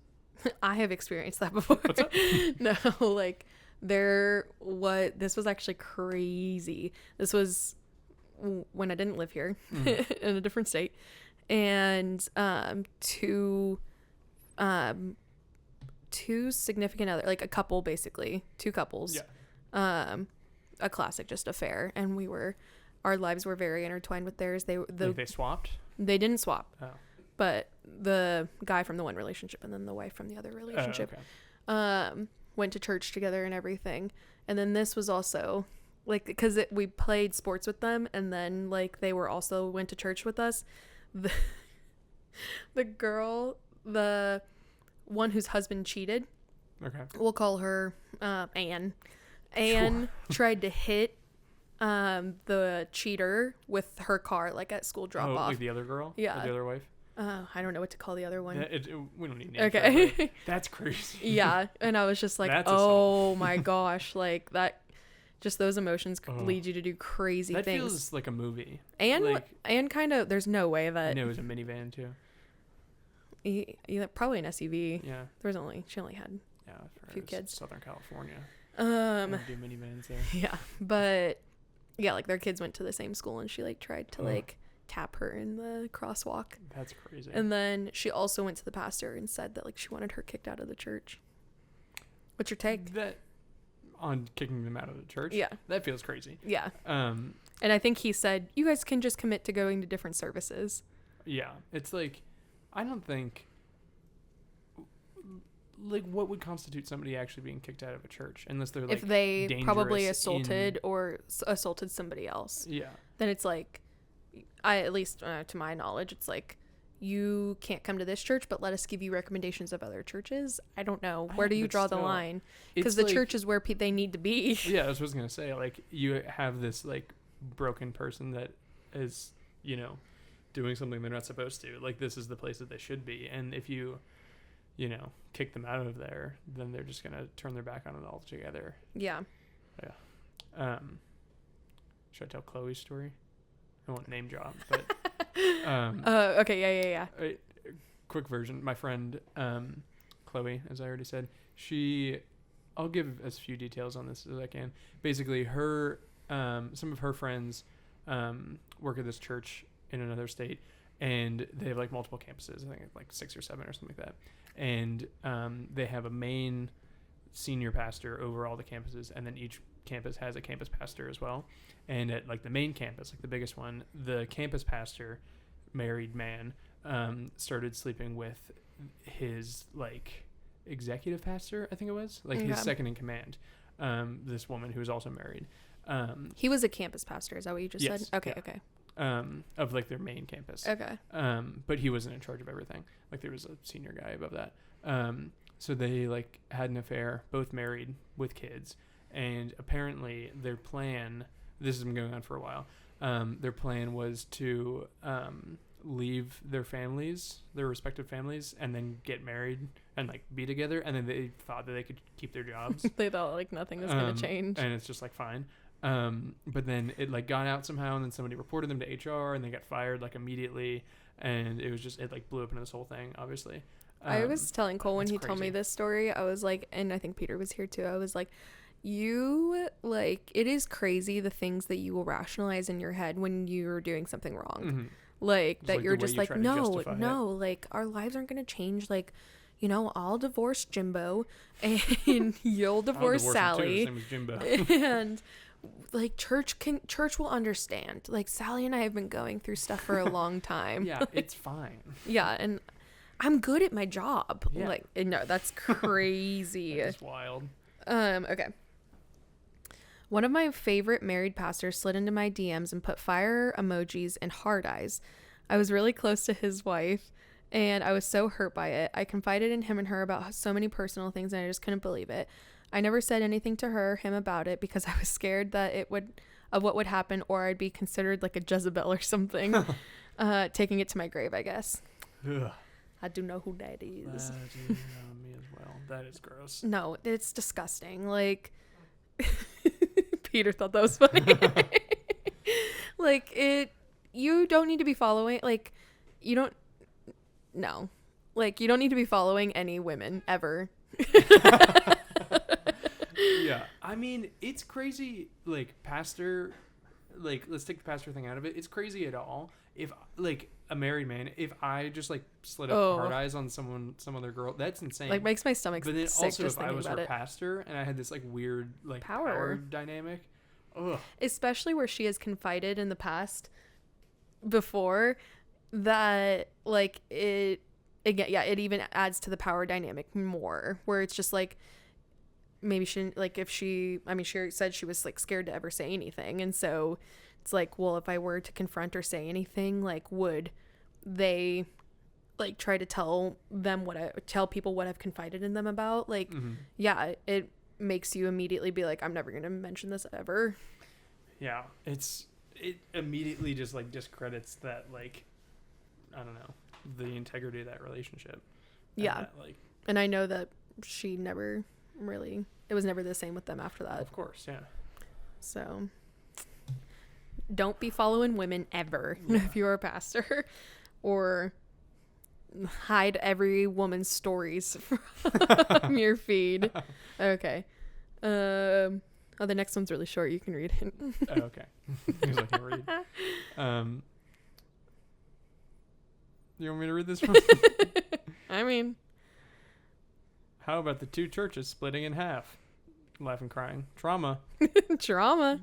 Speaker 1: that before.
Speaker 2: What's up?
Speaker 1: No, like this was actually crazy. This was when I didn't live here in a different state. And two significant other, like a couple, basically two couples.
Speaker 2: Yeah.
Speaker 1: A classic just affair, and our lives were very intertwined with theirs. They
Speaker 2: swapped?
Speaker 1: They didn't swap.
Speaker 2: Oh.
Speaker 1: But the guy from the one relationship and then the wife from the other relationship went to church together and everything. And then this was also like, because we played sports with them, and then like they were also went to church with us. The girl, the one whose husband cheated, we'll call her Anne. Anne tried to hit the cheater with her car, like at school drop off.
Speaker 2: Like the other girl?
Speaker 1: Yeah.
Speaker 2: Or the other wife?
Speaker 1: I don't know what to call the other one.
Speaker 2: We don't need names.
Speaker 1: Okay.
Speaker 2: That's crazy.
Speaker 1: Yeah. And I was just like, oh my gosh, like that, just those emotions could lead you to do crazy things. That
Speaker 2: feels like a movie.
Speaker 1: And kind of, there's no way that.
Speaker 2: I know it was a minivan too.
Speaker 1: Probably an SUV.
Speaker 2: Yeah.
Speaker 1: she only had a few kids.
Speaker 2: Southern California.
Speaker 1: Don't
Speaker 2: do minivans there.
Speaker 1: Yeah. But yeah, like their kids went to the same school, and she like tried to like tap her in the crosswalk.
Speaker 2: That's crazy.
Speaker 1: And then she also went to the pastor and said that like she wanted her kicked out of the church. What's your take?
Speaker 2: That on kicking them out of the church?
Speaker 1: Yeah.
Speaker 2: That feels crazy.
Speaker 1: Yeah. And I think he said, you guys can just commit to going to different services.
Speaker 2: Yeah. It's like, I don't think, like, what would constitute somebody actually being kicked out of a church? Unless they're like,
Speaker 1: if they probably assaulted or assaulted somebody else.
Speaker 2: Yeah.
Speaker 1: Then it's like, at least to my knowledge, it's like, you can't come to this church, but let us give you recommendations of other churches. I don't know. Where do you draw the line? Because the church is where they need to be.
Speaker 2: Yeah, that's what I was going to say. Like, you have this, like, broken person that is, doing something they're not supposed to. Like, this is the place that they should be. And if you, kick them out of there, then they're just going to turn their back on it altogether.
Speaker 1: Yeah.
Speaker 2: Yeah. Should I tell Chloe's story? I won't name drop, but...
Speaker 1: okay, yeah.
Speaker 2: Quick version. My friend, Chloe, as I already said, I'll give as few details on this as I can. Basically, some of her friends work at this church in another state, and they have like multiple campuses. I think like 6 or 7 or something like that. And they have a main senior pastor over all the campuses, and then each campus has a campus pastor as well. And at like the main campus, like the biggest one, the campus pastor, married man, started sleeping with his like executive pastor, I think it was, like his second in command, this woman who was also married.
Speaker 1: He was a campus pastor, is that what you just said? Okay, yeah.
Speaker 2: Okay. Of like their main campus.
Speaker 1: Okay.
Speaker 2: But he wasn't in charge of everything. Like there was a senior guy above that. So they like had an affair, both married with kids. And apparently their plan, this has been going on for a while, their plan was to leave their respective families, and then get married and like be together. And then they thought that they could keep their jobs.
Speaker 1: They thought like nothing was going to change.
Speaker 2: And it's just like fine. But then it like got out somehow, and then somebody reported them to HR, and they got fired like immediately. And it was just, it like blew up into this whole thing, obviously.
Speaker 1: I was telling Cole when he told me this story, I was like, and I think Peter was here too, I was like, it is crazy the things that you will rationalize in your head when you're doing something wrong. Mm-hmm. Like just that like you're just like, no, like our lives aren't going to change. Like, I'll divorce Jimbo and you'll divorce Sally.
Speaker 2: His name is Jimbo.
Speaker 1: And like church will understand. Like Sally and I have been going through stuff for a long time.
Speaker 2: Yeah, it's fine.
Speaker 1: Yeah, and I'm good at my job. Yeah. Like, no, that's crazy.
Speaker 2: That's wild.
Speaker 1: Okay. One of my favorite married pastors slid into my DMs and put fire emojis and hard eyes. I was really close to his wife, and I was so hurt by it. I confided in him and her about so many personal things, and I just couldn't believe it. I never said anything to him about it because I was scared that of what would happen, or I'd be considered like a Jezebel or something. Taking it to my grave, I guess.
Speaker 2: Ugh.
Speaker 1: I do know who that is.
Speaker 2: Me as well. That is gross.
Speaker 1: No, it's disgusting. Like... Peter thought that was funny. Like, you don't need to be following, like, you don't, no. Like, you don't need to be following any women, ever.
Speaker 2: Yeah. I mean, it's crazy, like, pastor, like, let's take the pastor thing out of it. It's crazy at all. If, like, a married man, if I just, like, slid up hard eyes on some other girl, that's insane.
Speaker 1: Like, makes my stomach sick. But then also,
Speaker 2: if I was her pastor and I had this, like, weird, like, power dynamic. Ugh.
Speaker 1: Especially where she has confided in the past before that, like, it even adds to the power dynamic more, where it's just like, maybe she, like, if she said she was, like, scared to ever say anything, and so it's like, well, if I were to confront or say anything, like, would they, like, try to tell people what I've confided in them about? Like, yeah, it makes you immediately be like, I'm never gonna mention this ever.
Speaker 2: Yeah, it immediately just, like, discredits that, like, I don't know, the integrity of that relationship.
Speaker 1: Yeah, that, like, and I know that she never really, it was never the same with them after that.
Speaker 2: Of course, yeah.
Speaker 1: So don't be following women ever if you're a pastor, or hide every woman's stories from your feed. Okay. The next one's really short. You can read it.
Speaker 2: Oh, okay. Because I can't read. You want me to read this one?
Speaker 1: I mean,
Speaker 2: how about the two churches splitting in half? Laughing, crying. Trauma.
Speaker 1: Trauma.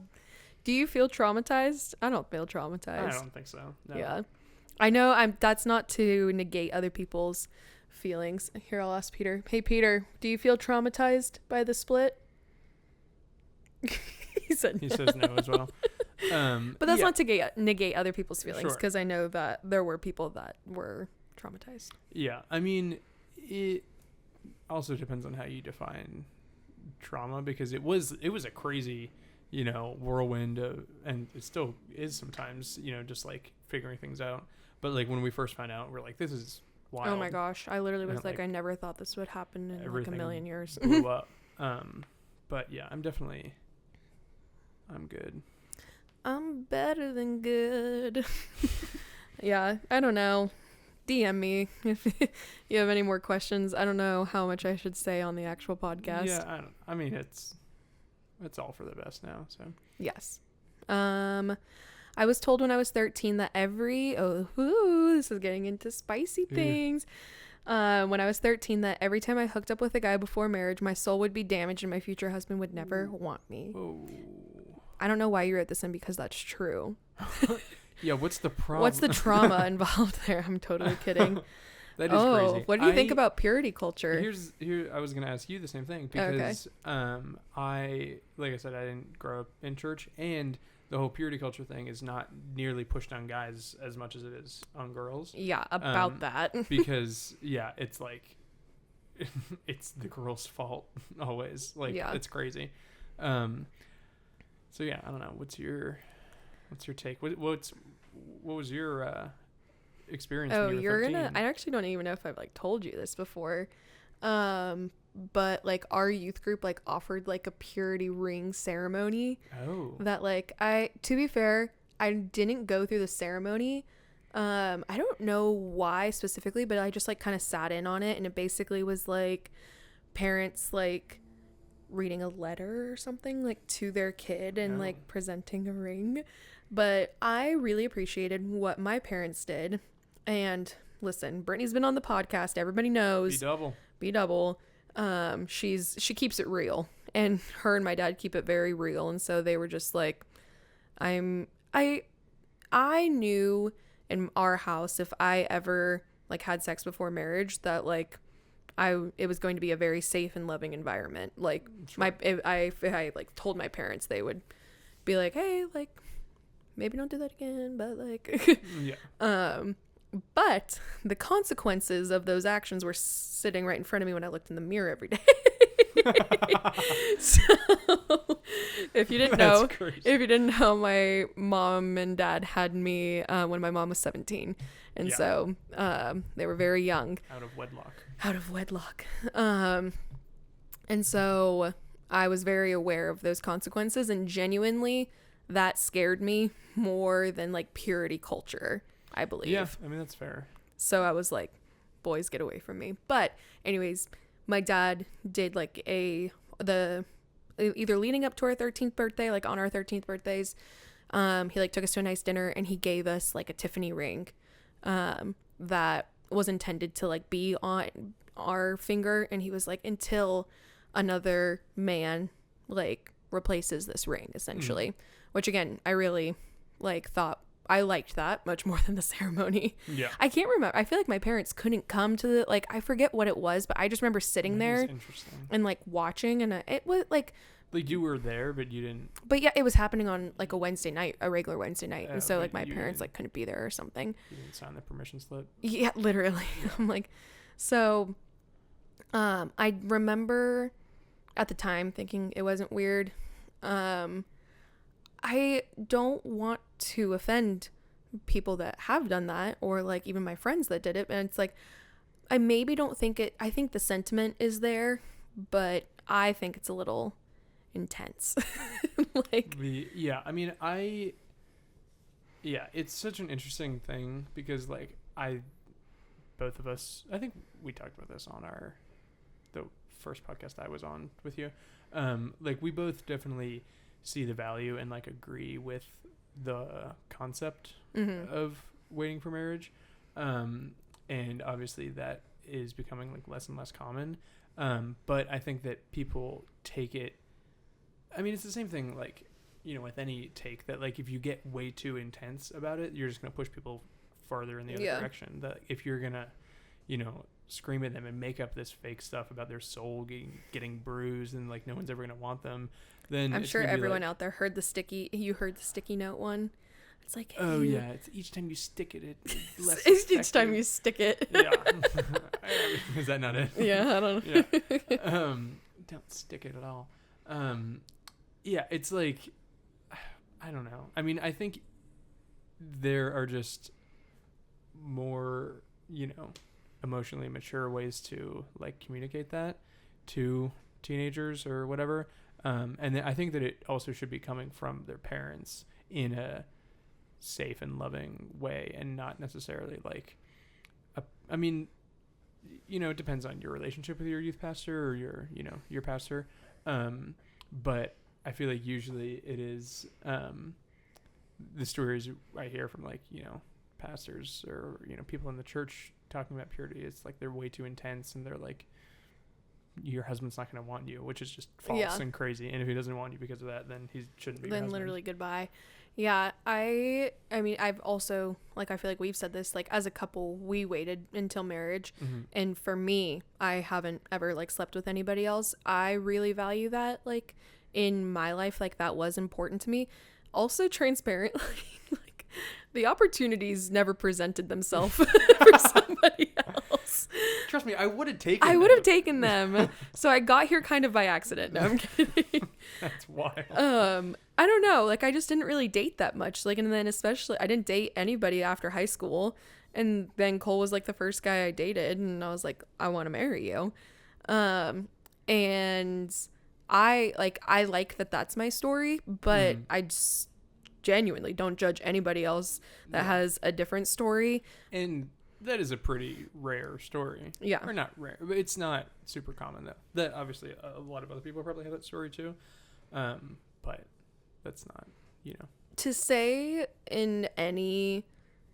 Speaker 1: Do you feel traumatized? I don't feel traumatized.
Speaker 2: I don't think so. No.
Speaker 1: Yeah. I know that's not to negate other people's feelings. Here, I'll ask Peter. Hey, Peter, do you feel traumatized by the split? He said no.
Speaker 2: He says no as well.
Speaker 1: But that's not to negate other people's feelings, because I know that there were people that were traumatized. Yeah.
Speaker 2: I mean, it also depends on how you define trauma, because it was a crazy, whirlwind, and it still is sometimes, just like figuring things out. But like when we first found out, we're like, this is wild.
Speaker 1: Oh my gosh. I literally was like, I never thought this would happen in like a million years.
Speaker 2: Blew up. But yeah, I'm good.
Speaker 1: I'm better than good. Yeah, I don't know. DM me if you have any more questions. I don't know how much I should say on the actual podcast.
Speaker 2: Yeah, I mean, it's all for the best now, so.
Speaker 1: Yes. I was told when I was 13 that this is getting into spicy things. When I was 13, that every time I hooked up with a guy before marriage, my soul would be damaged and my future husband would never want me.
Speaker 2: Oh.
Speaker 1: I don't know why you wrote this in, because that's true.
Speaker 2: Yeah, what's the problem?
Speaker 1: What's the trauma involved there? I'm totally kidding.
Speaker 2: That is crazy.
Speaker 1: What do you think about purity culture?
Speaker 2: Here, I was going to ask you the same thing, because like I said, I didn't grow up in church, and the whole purity culture thing is not nearly pushed on guys as much as it is on girls.
Speaker 1: Yeah, about that.
Speaker 2: Because, yeah, it's like, it's the girl's fault always. Like, it's crazy. So yeah, I don't know. What's your take? What was your experience?
Speaker 1: Oh,
Speaker 2: when you were 13?
Speaker 1: I actually don't even know if I've like told you this before. But like our youth group like offered like a purity ring ceremony.
Speaker 2: Oh.
Speaker 1: That like to be fair, I didn't go through the ceremony. I don't know why specifically, but I just like kind of sat in on it, and it basically was like parents like reading a letter or something like to their kid and like presenting a ring. But I really appreciated what my parents did. And listen, Brittany's been on the podcast, everybody knows. B double. She keeps it real, and her and my dad keep it very real. And so they were just like, I knew in our house, if I ever like had sex before marriage, that like it was going to be a very safe and loving environment. Like if I like told my parents, they would be like, hey, like maybe don't do that again, but like but the consequences of those actions were sitting right in front of me when I looked in the mirror every day. So if you didn't know, my mom and dad had me when my mom was 17, and so they were very young.
Speaker 2: Out of wedlock.
Speaker 1: And so I was very aware of those consequences, and genuinely that scared me more than like purity culture, I believe.
Speaker 2: Yeah, I mean, that's fair.
Speaker 1: So I was like, boys, get away from me. But anyways, my dad did like either leading up to our 13th birthday, like on our 13th birthdays, he like took us to a nice dinner and he gave us like a Tiffany ring that was intended to like be on our finger, and he was like, until another man like replaces this ring, essentially. Which again, I really like thought I liked that much more than the ceremony.
Speaker 2: Yeah.
Speaker 1: I can't remember. I feel like my parents couldn't come to the, like, I forget what it was, but I just remember sitting there and like watching, and it was like
Speaker 2: you were there, but you didn't.
Speaker 1: But yeah, it was happening on like a Wednesday night, a regular Wednesday night. And so like my parents like couldn't be there or something.
Speaker 2: You didn't sign the permission slip?
Speaker 1: Yeah, literally. Yeah. I'm like, so I remember at the time thinking it wasn't weird. I don't want to offend people that have done that, or like even my friends that did it. And it's like, I maybe don't think it, I think the sentiment is there, but I think it's a little intense. Like,
Speaker 2: yeah, I mean, it's such an interesting thing because like both of us, I think we talked about this on the first podcast I was on with you. Like we both definitely see the value and like agree with the concept of waiting for marriage. And obviously that is becoming like less and less common. But I think that people take it, I mean, it's the same thing, like, you know, with any take that like, if you get way too intense about it, you're just going to push people farther in the other direction. That if you're going to, you know, scream at them and make up this fake stuff about their soul getting bruised and like no one's ever going to want them, then
Speaker 1: I'm sure everyone out there heard the sticky note one. It's like, hey,
Speaker 2: oh yeah, it's each time you stick it less
Speaker 1: each time you stick it.
Speaker 2: Yeah. Is that not it?
Speaker 1: Yeah, I don't know.
Speaker 2: Yeah. Don't stick it at all. Yeah, it's like, I don't know. I mean, I think there are just more, you know, emotionally mature ways to like communicate that to teenagers or whatever. And I think that it also should be coming from their parents in a safe and loving way, and not necessarily like, I mean, you know, it depends on your relationship with your youth pastor or your pastor. But I feel like usually it is, the stories I hear from like, you know, pastors or, you know, people in the church talking about purity, it's like they're way too intense and they're like, your husband's not going to want you, which is just false and crazy. And if he doesn't want you because of that, then he shouldn't be your husband.
Speaker 1: Literally goodbye. Yeah, I mean, I've also, like, I feel like we've said this, like, as a couple, we waited until marriage. And for me, I haven't ever, like, slept with anybody else. I really value that, like, in my life, like, that was important to me. Also, transparently, like, the opportunities never presented themselves for somebody else.
Speaker 2: Trust me, I would have taken them.
Speaker 1: So I got here kind of by accident. No, I'm kidding.
Speaker 2: That's wild.
Speaker 1: I don't know. Like, I just didn't really date that much. Like, and then especially, I didn't date anybody after high school. And then Cole was like the first guy I dated. And I was like, I want to marry you. And I like that that's my story. But I just genuinely don't judge anybody else that has a different story.
Speaker 2: And that is a pretty rare story.
Speaker 1: Yeah.
Speaker 2: Or not rare, but it's not super common though. That obviously a lot of other people probably have that story too. But that's not, you know.
Speaker 1: To say in any,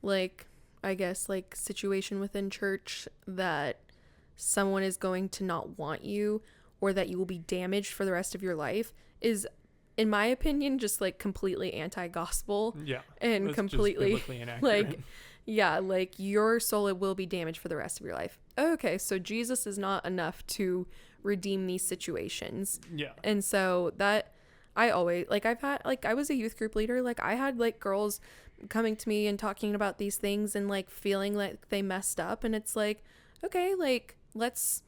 Speaker 1: like, I guess, like, situation within church that someone is going to not want you or that you will be damaged for the rest of your life is, in my opinion, just like completely anti-gospel.
Speaker 2: Yeah.
Speaker 1: And completely like, yeah, like your soul will be damaged for the rest of your life. Okay, so Jesus is not enough to redeem these situations.
Speaker 2: Yeah.
Speaker 1: And so that I always, like, I've had, like, I was a youth group leader. Like, I had like girls coming to me and talking about these things and like feeling like they messed up. And it's like, okay, like, let's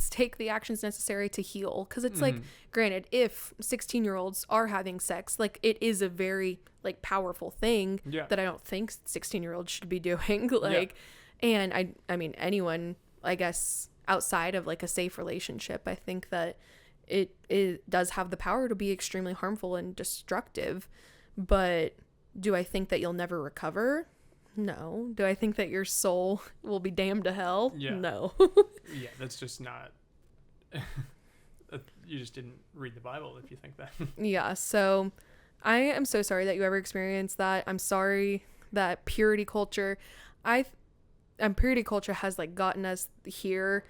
Speaker 1: take the actions necessary to heal. Because it's like, granted, if 16-year-olds are having sex, like, it is a very like powerful thing that I don't think 16-year-olds should be doing. Like, and I mean, anyone, I guess, outside of like a safe relationship, I think that it does have the power to be extremely harmful and destructive. But do I think that you'll never recover? No. Do I think that your soul will be damned to hell?
Speaker 2: Yeah.
Speaker 1: No.
Speaker 2: Yeah, that's just not. You just didn't read the Bible if you think that.
Speaker 1: Yeah, so I am so sorry that you ever experienced that. I'm sorry that purity culture has like gotten us here.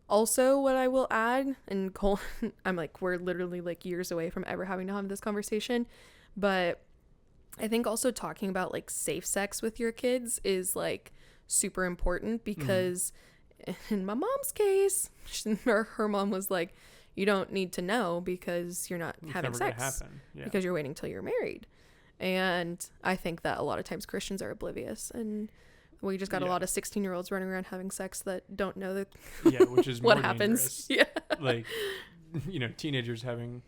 Speaker 1: Also, what I will add, and Cole, I'm like, we're literally like years away from ever having to have this conversation, but I think also talking about like safe sex with your kids is like super important, because in my mom's case, her mom was like, you don't need to know because you're not having sex, because you're waiting till you're married. And I think that a lot of times Christians are oblivious, and we just got a lot of 16-year-olds running around having sex that don't know that
Speaker 2: which is
Speaker 1: what
Speaker 2: more
Speaker 1: happens.
Speaker 2: Dangerous. Yeah. Like, teenagers having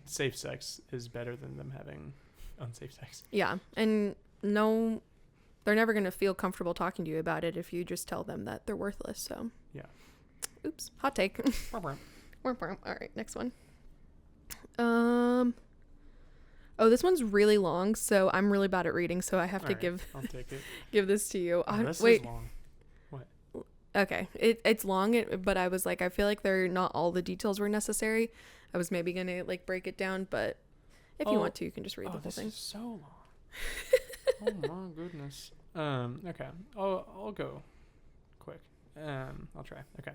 Speaker 2: safe sex is better than them having unsafe sex.
Speaker 1: Yeah. And no, they're never going to feel comfortable talking to you about it if you just tell them that they're worthless. So,
Speaker 2: yeah.
Speaker 1: Oops. Hot take. All right, next one. Oh, this one's really long, so I'm really bad at reading, so I have to
Speaker 2: I'll take it.
Speaker 1: give this to you.
Speaker 2: This
Speaker 1: wait.
Speaker 2: is long. What?
Speaker 1: Okay, it's long, but I was like, I feel like not all the details were necessary. I was maybe gonna like break it down, but if you want to, you can just read the whole thing.
Speaker 2: This is so long. Oh my goodness. Okay, I'll go quick. I'll try. Okay.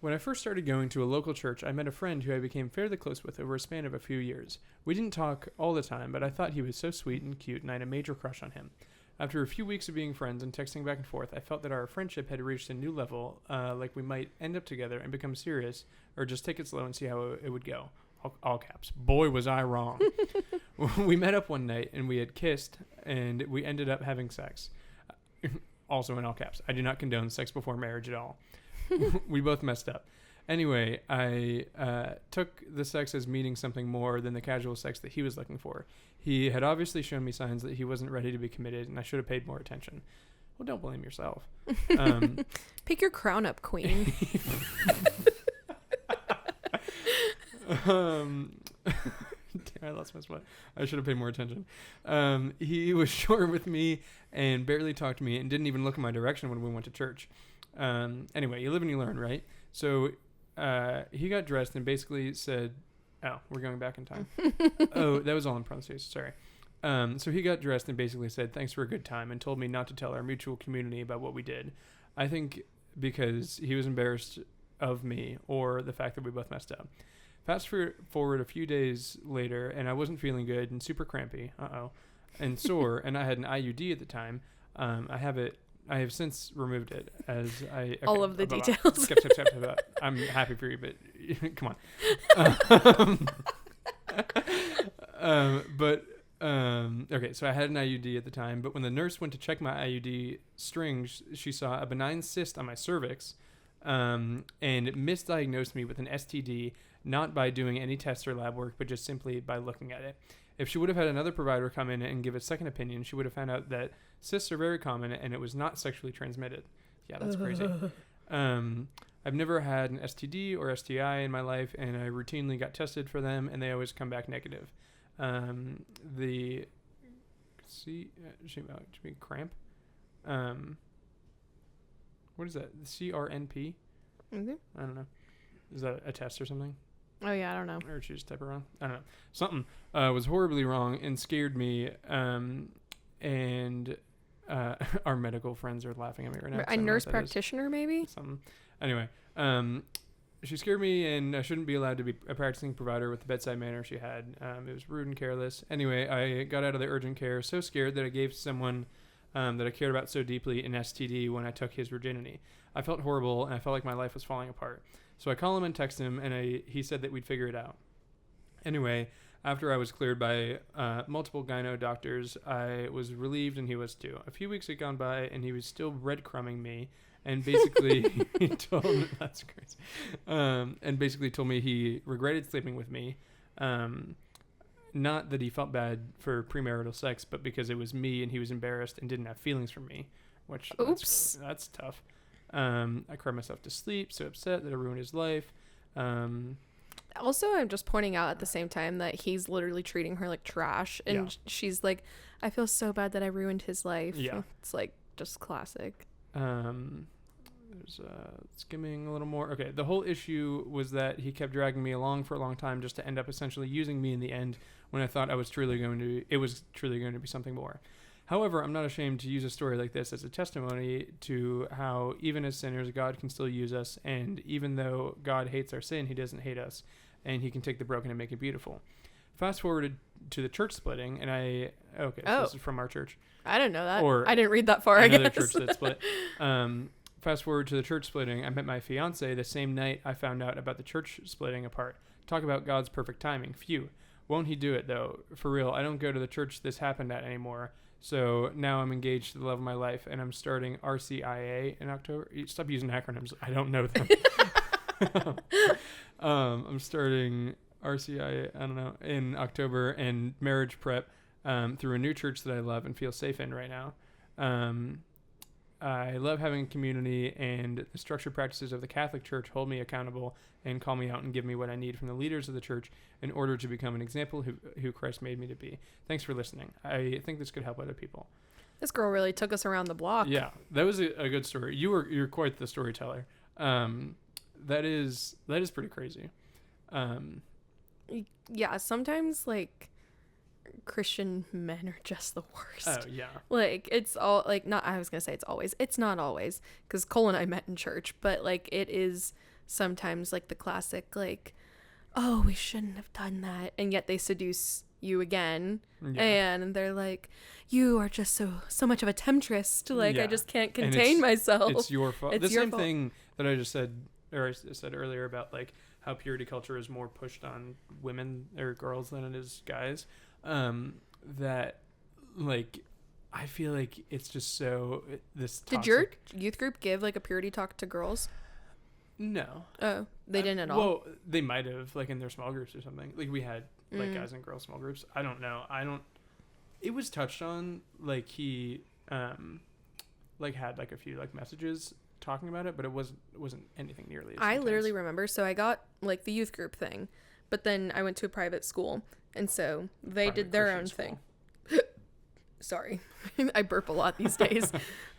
Speaker 2: When I first started going to a local church, I met a friend who I became fairly close with over a span of a few years. We didn't talk all the time, but I thought he was so sweet and cute, and I had a major crush on him. After a few weeks of being friends and texting back and forth, I felt that our friendship had reached a new level, like we might end up together and become serious, or just take it slow and see how it would go. All caps. Boy, was I wrong. We met up one night, and we had kissed, and we ended up having sex. Also in all caps. I do not condone sex before marriage at all. We both messed up. Anyway, I took the sex as meaning something more than the casual sex that he was looking for. He had obviously shown me signs that he wasn't ready to be committed, and I should have paid more attention. Well, don't blame yourself.
Speaker 1: Pick your crown up, queen.
Speaker 2: Damn, I lost my spot. I should have paid more attention. He was short with me and barely talked to me and didn't even look in my direction when we went to church. Anyway, you live and you learn, right? So he got dressed and basically said, oh, we're going back in time. Oh, that was all in parentheses. Sorry. So he got dressed and basically said, thanks for a good time, and told me not to tell our mutual community about what we did. I think because he was embarrassed of me or the fact that we both messed up. Fast forward a few days later, and I wasn't feeling good and super crampy. And sore, and I had an IUD at the time. I have since removed it as I... Okay,
Speaker 1: all of the details.
Speaker 2: Skip. I'm happy for you, but come on. Okay, so I had an IUD at the time, but when the nurse went to check my IUD strings, she saw a benign cyst on my cervix, and misdiagnosed me with an STD, not by doing any tests or lab work, but just simply by looking at it. If she would have had another provider come in and give a second opinion, she would have found out that cysts are very common and it was not sexually transmitted. Yeah, that's crazy. I've never had an STD or STI in my life, and I routinely got tested for them, and they always come back negative. Cramp? What is that? The CRNP?
Speaker 1: Mm-hmm.
Speaker 2: I don't know. Is that a test or something?
Speaker 1: Oh, yeah, I don't know.
Speaker 2: Or did you just type it wrong? I don't know. Something was horribly wrong and scared me. And our medical friends are laughing at me right now.
Speaker 1: A nurse practitioner, maybe?
Speaker 2: Something. Anyway, she scared me, and I shouldn't be allowed to be a practicing provider with the bedside manner she had. It was rude and careless. Anyway, I got out of the urgent care so scared that I gave someone that I cared about so deeply an STD when I took his virginity. I felt horrible, and I felt like my life was falling apart. So I call him and text him, and he said that we'd figure it out. Anyway, after I was cleared by multiple gyno doctors, I was relieved, and he was too. A few weeks had gone by, and he was still breadcrumbing me, and basically he told me, that's crazy, and basically told me he regretted sleeping with me. Not that he felt bad for premarital sex, but because it was me, and he was embarrassed and didn't have feelings for me, which that's tough. I cried myself to sleep, so upset that I ruined his life.
Speaker 1: Also, I'm just pointing out at the same time that he's literally treating her like trash. And she's like, I feel so bad that I ruined his life.
Speaker 2: Yeah.
Speaker 1: It's like just classic.
Speaker 2: There's skimming a little more. Okay, the whole issue was that he kept dragging me along for a long time just to end up essentially using me in the end when I thought it was truly going to be something more. However, I'm not ashamed to use a story like this as a testimony to how even as sinners, God can still use us, and even though God hates our sin, he doesn't hate us, and he can take the broken and make it beautiful. Fast forwarded to the church splitting, and so this is from our church.
Speaker 1: I didn't know that. I didn't read that far, I guess.
Speaker 2: Another church that split. Fast forward to the church splitting, I met my fiance the same night I found out about the church splitting apart. Talk about God's perfect timing. Phew. Won't he do it, though? For real, I don't go to the church this happened at anymore. So now I'm engaged to the love of my life, and I'm starting RCIA in October. Stop using acronyms. I don't know them. I'm starting RCIA, I don't know, in October, and marriage prep through a new church that I love and feel safe in right now. I love having a community, and the structured practices of the Catholic Church hold me accountable and call me out and give me what I need from the leaders of the church in order to become an example who Christ made me to be. Thanks for listening. I think this could help other people.
Speaker 1: This girl really took us around the block.
Speaker 2: Yeah, that was a good story. You're quite the storyteller. That is pretty crazy.
Speaker 1: Yeah, sometimes like Christian men are just the worst.
Speaker 2: Oh yeah.
Speaker 1: Like it's all like not. I was gonna say it's always. It's not always because Cole and I met in church, but like it is sometimes like the classic like, oh, we shouldn't have done that, and yet they seduce you again, and they're like, you are just so much of a temptress. Like I just can't contain myself.
Speaker 2: It's your fault. It's the same thing that I just said, or I said earlier about like how purity culture is more pushed on women or girls than it is guys. That like I feel like it's just so this toxic.
Speaker 1: Did your youth group give like a purity talk to girls?
Speaker 2: No.
Speaker 1: Oh, they didn't at all.
Speaker 2: Well, they might have like in their small groups or something. Like we had like guys and girls small groups. I don't know. It was touched on like he like had like a few like messages talking about it, but it wasn't anything nearly as intense.
Speaker 1: Literally remember, so I got like the youth group thing, but then I went to a private school, and so they did their own thing. Sorry. I burp a lot these days.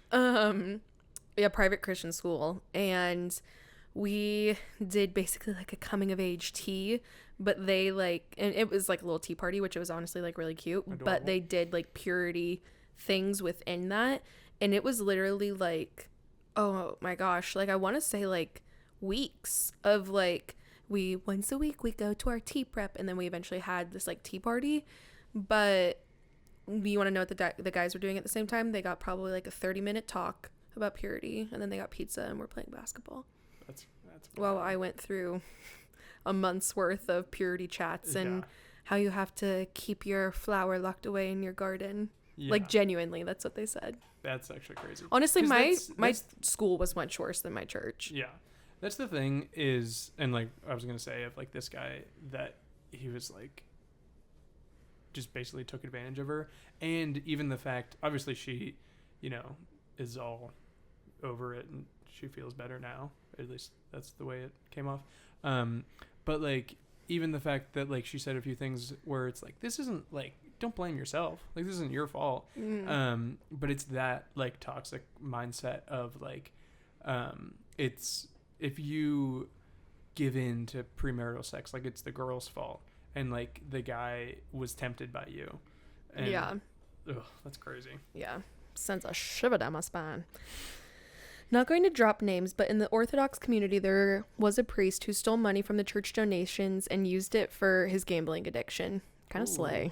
Speaker 1: Private Christian school, and we did basically like a coming of age tea, but they like, and it was like a little tea party, which it was honestly like really cute. Adorable. But they did like purity things within that, and it was literally like, oh my gosh, like I want to say like weeks of like, we once a week we go to our tea prep, and then we eventually had this like tea party. But you want to know what the guys were doing at the same time? They got probably like a 30-minute talk about purity, and then they got pizza and we're playing basketball. That's well, I went through a month's worth of purity chats and how you have to keep your flower locked away in your garden. Like genuinely, that's what they said. That's actually crazy. Honestly, my school was much worse than my church.
Speaker 2: Yeah. That's the thing is, and like I was gonna say of like this guy, that he was like just basically took advantage of her, and even the fact, obviously she, you know, is all over it and she feels better now. At least that's the way it came off. But like even the fact that like she said a few things where it's like, this isn't like, don't blame yourself. Like this isn't your fault. But it's that like toxic mindset of like, it's if you give in to premarital sex, like it's the girl's fault, and like the guy was tempted by you. And, that's crazy.
Speaker 1: Yeah. Sends a shiver down my spine. Not going to drop names, but in the Orthodox community, there was a priest who stole money from the church donations and used it for his gambling addiction. Kind of slay.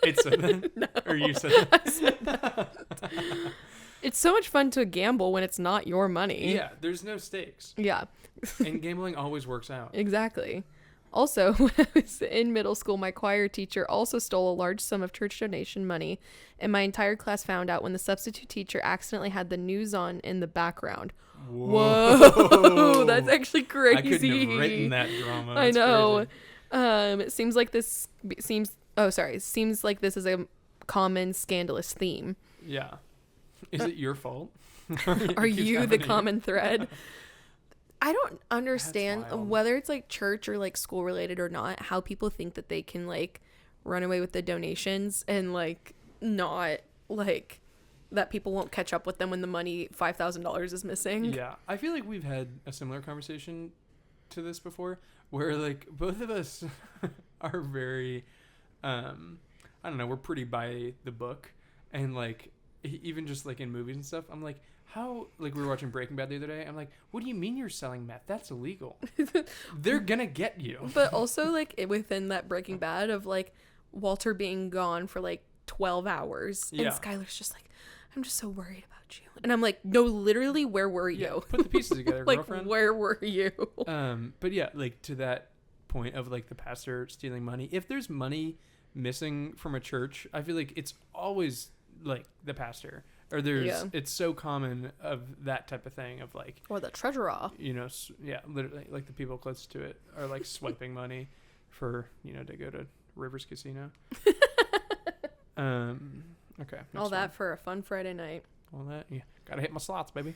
Speaker 2: It said that? No. Or you said that?
Speaker 1: I said that. It's so much fun to gamble when it's not your money.
Speaker 2: Yeah, there's no stakes.
Speaker 1: Yeah.
Speaker 2: And gambling always works out.
Speaker 1: Exactly. Also, when I was in middle school, my choir teacher also stole a large sum of church donation money, and my entire class found out when the substitute teacher accidentally had the news on in the background. Whoa. That's actually crazy.
Speaker 2: I couldn't have written that drama.
Speaker 1: That's I know. Crazy. It seems like this seems like this is a common scandalous theme.
Speaker 2: Yeah. Is it your fault?
Speaker 1: Are you the common thread? I don't understand whether it's like church or like school related or not, how people think that they can like run away with the donations and like not like that people won't catch up with them when the money $5,000 is missing.
Speaker 2: Yeah, I feel like we've had a similar conversation to this before, where like both of us are very, I don't know, we're pretty by the book, and like even just like in movies and stuff, I'm like, how, like we were watching Breaking Bad the other day, I'm like, what do you mean you're selling meth? That's illegal. They're gonna get you.
Speaker 1: But also like within that Breaking Bad of like Walter being gone for like 12 hours and Skylar's just like, I'm just so worried about you. And I'm like, no, literally, where were you?
Speaker 2: Yeah, put the pieces together,
Speaker 1: like,
Speaker 2: girlfriend.
Speaker 1: Where were you?
Speaker 2: But yeah, like to that point of like the pastor stealing money. If there's money missing from a church, I feel like it's always like the pastor. Or it's so common of that type of thing of like.
Speaker 1: Or the treasurer.
Speaker 2: You know, literally like the people close to it are like swiping money for, you know, to go to Rivers Casino. Okay.
Speaker 1: All that for a fun Friday night.
Speaker 2: All that, yeah. Gotta hit my slots, baby.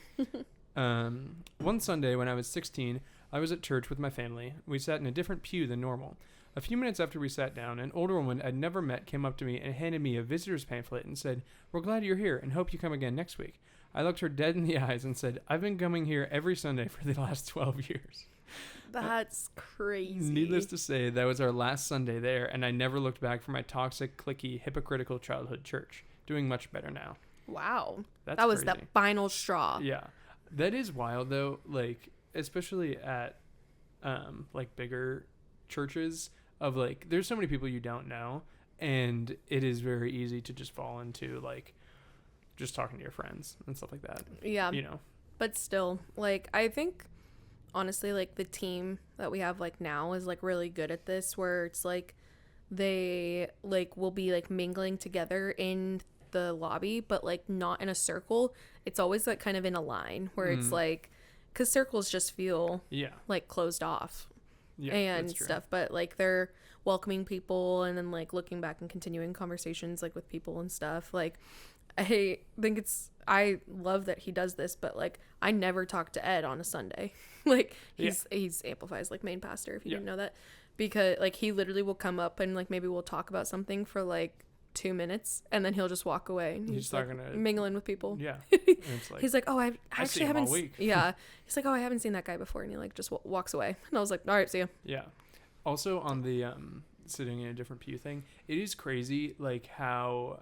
Speaker 2: One Sunday when I was 16, I was at church with my family. We sat in a different pew than normal. A few minutes after we sat down, an older woman I'd never met came up to me and handed me a visitor's pamphlet and said, "We're glad you're here and hope you come again next week." I looked her dead in the eyes and said, "I've been coming here every Sunday for the last 12 years.
Speaker 1: That's crazy.
Speaker 2: Needless to say, that was our last Sunday there, and I never looked back for my toxic, cliquey, hypocritical childhood church. Doing much better now.
Speaker 1: Wow.
Speaker 2: That
Speaker 1: was the final straw.
Speaker 2: Yeah. That is wild, though, like, especially at, like, bigger churches of, like, there's so many people you don't know, and it is very easy to just fall into, like, just talking to your friends and stuff like that.
Speaker 1: Yeah.
Speaker 2: You know?
Speaker 1: But still, like, I think, honestly, like, the team that we have, like, now is, like, really good at this, where it's, like, they, like, will be, like, mingling together in the lobby, but, like, not in a circle. It's always, like, kind of in a line, where it's, like, because circles just feel, like, closed off.
Speaker 2: Yeah,
Speaker 1: and stuff, but like they're welcoming people and then like looking back and continuing conversations like with people and stuff. Like I think I love that he does this, but like I never talk to Ed on a Sunday. Like he's Amplify's like main pastor, if you didn't know that, because like he literally will come up and like maybe we'll talk about something for like 2 minutes and then he'll just walk away and he's like mingling with people.
Speaker 2: Yeah. It's like,
Speaker 1: he's like, oh, I actually haven't he's like, oh, I haven't seen that guy before, and he like just walks away, and I was like, all right, see ya.
Speaker 2: Yeah. Also on the sitting in a different pew thing, it is crazy like how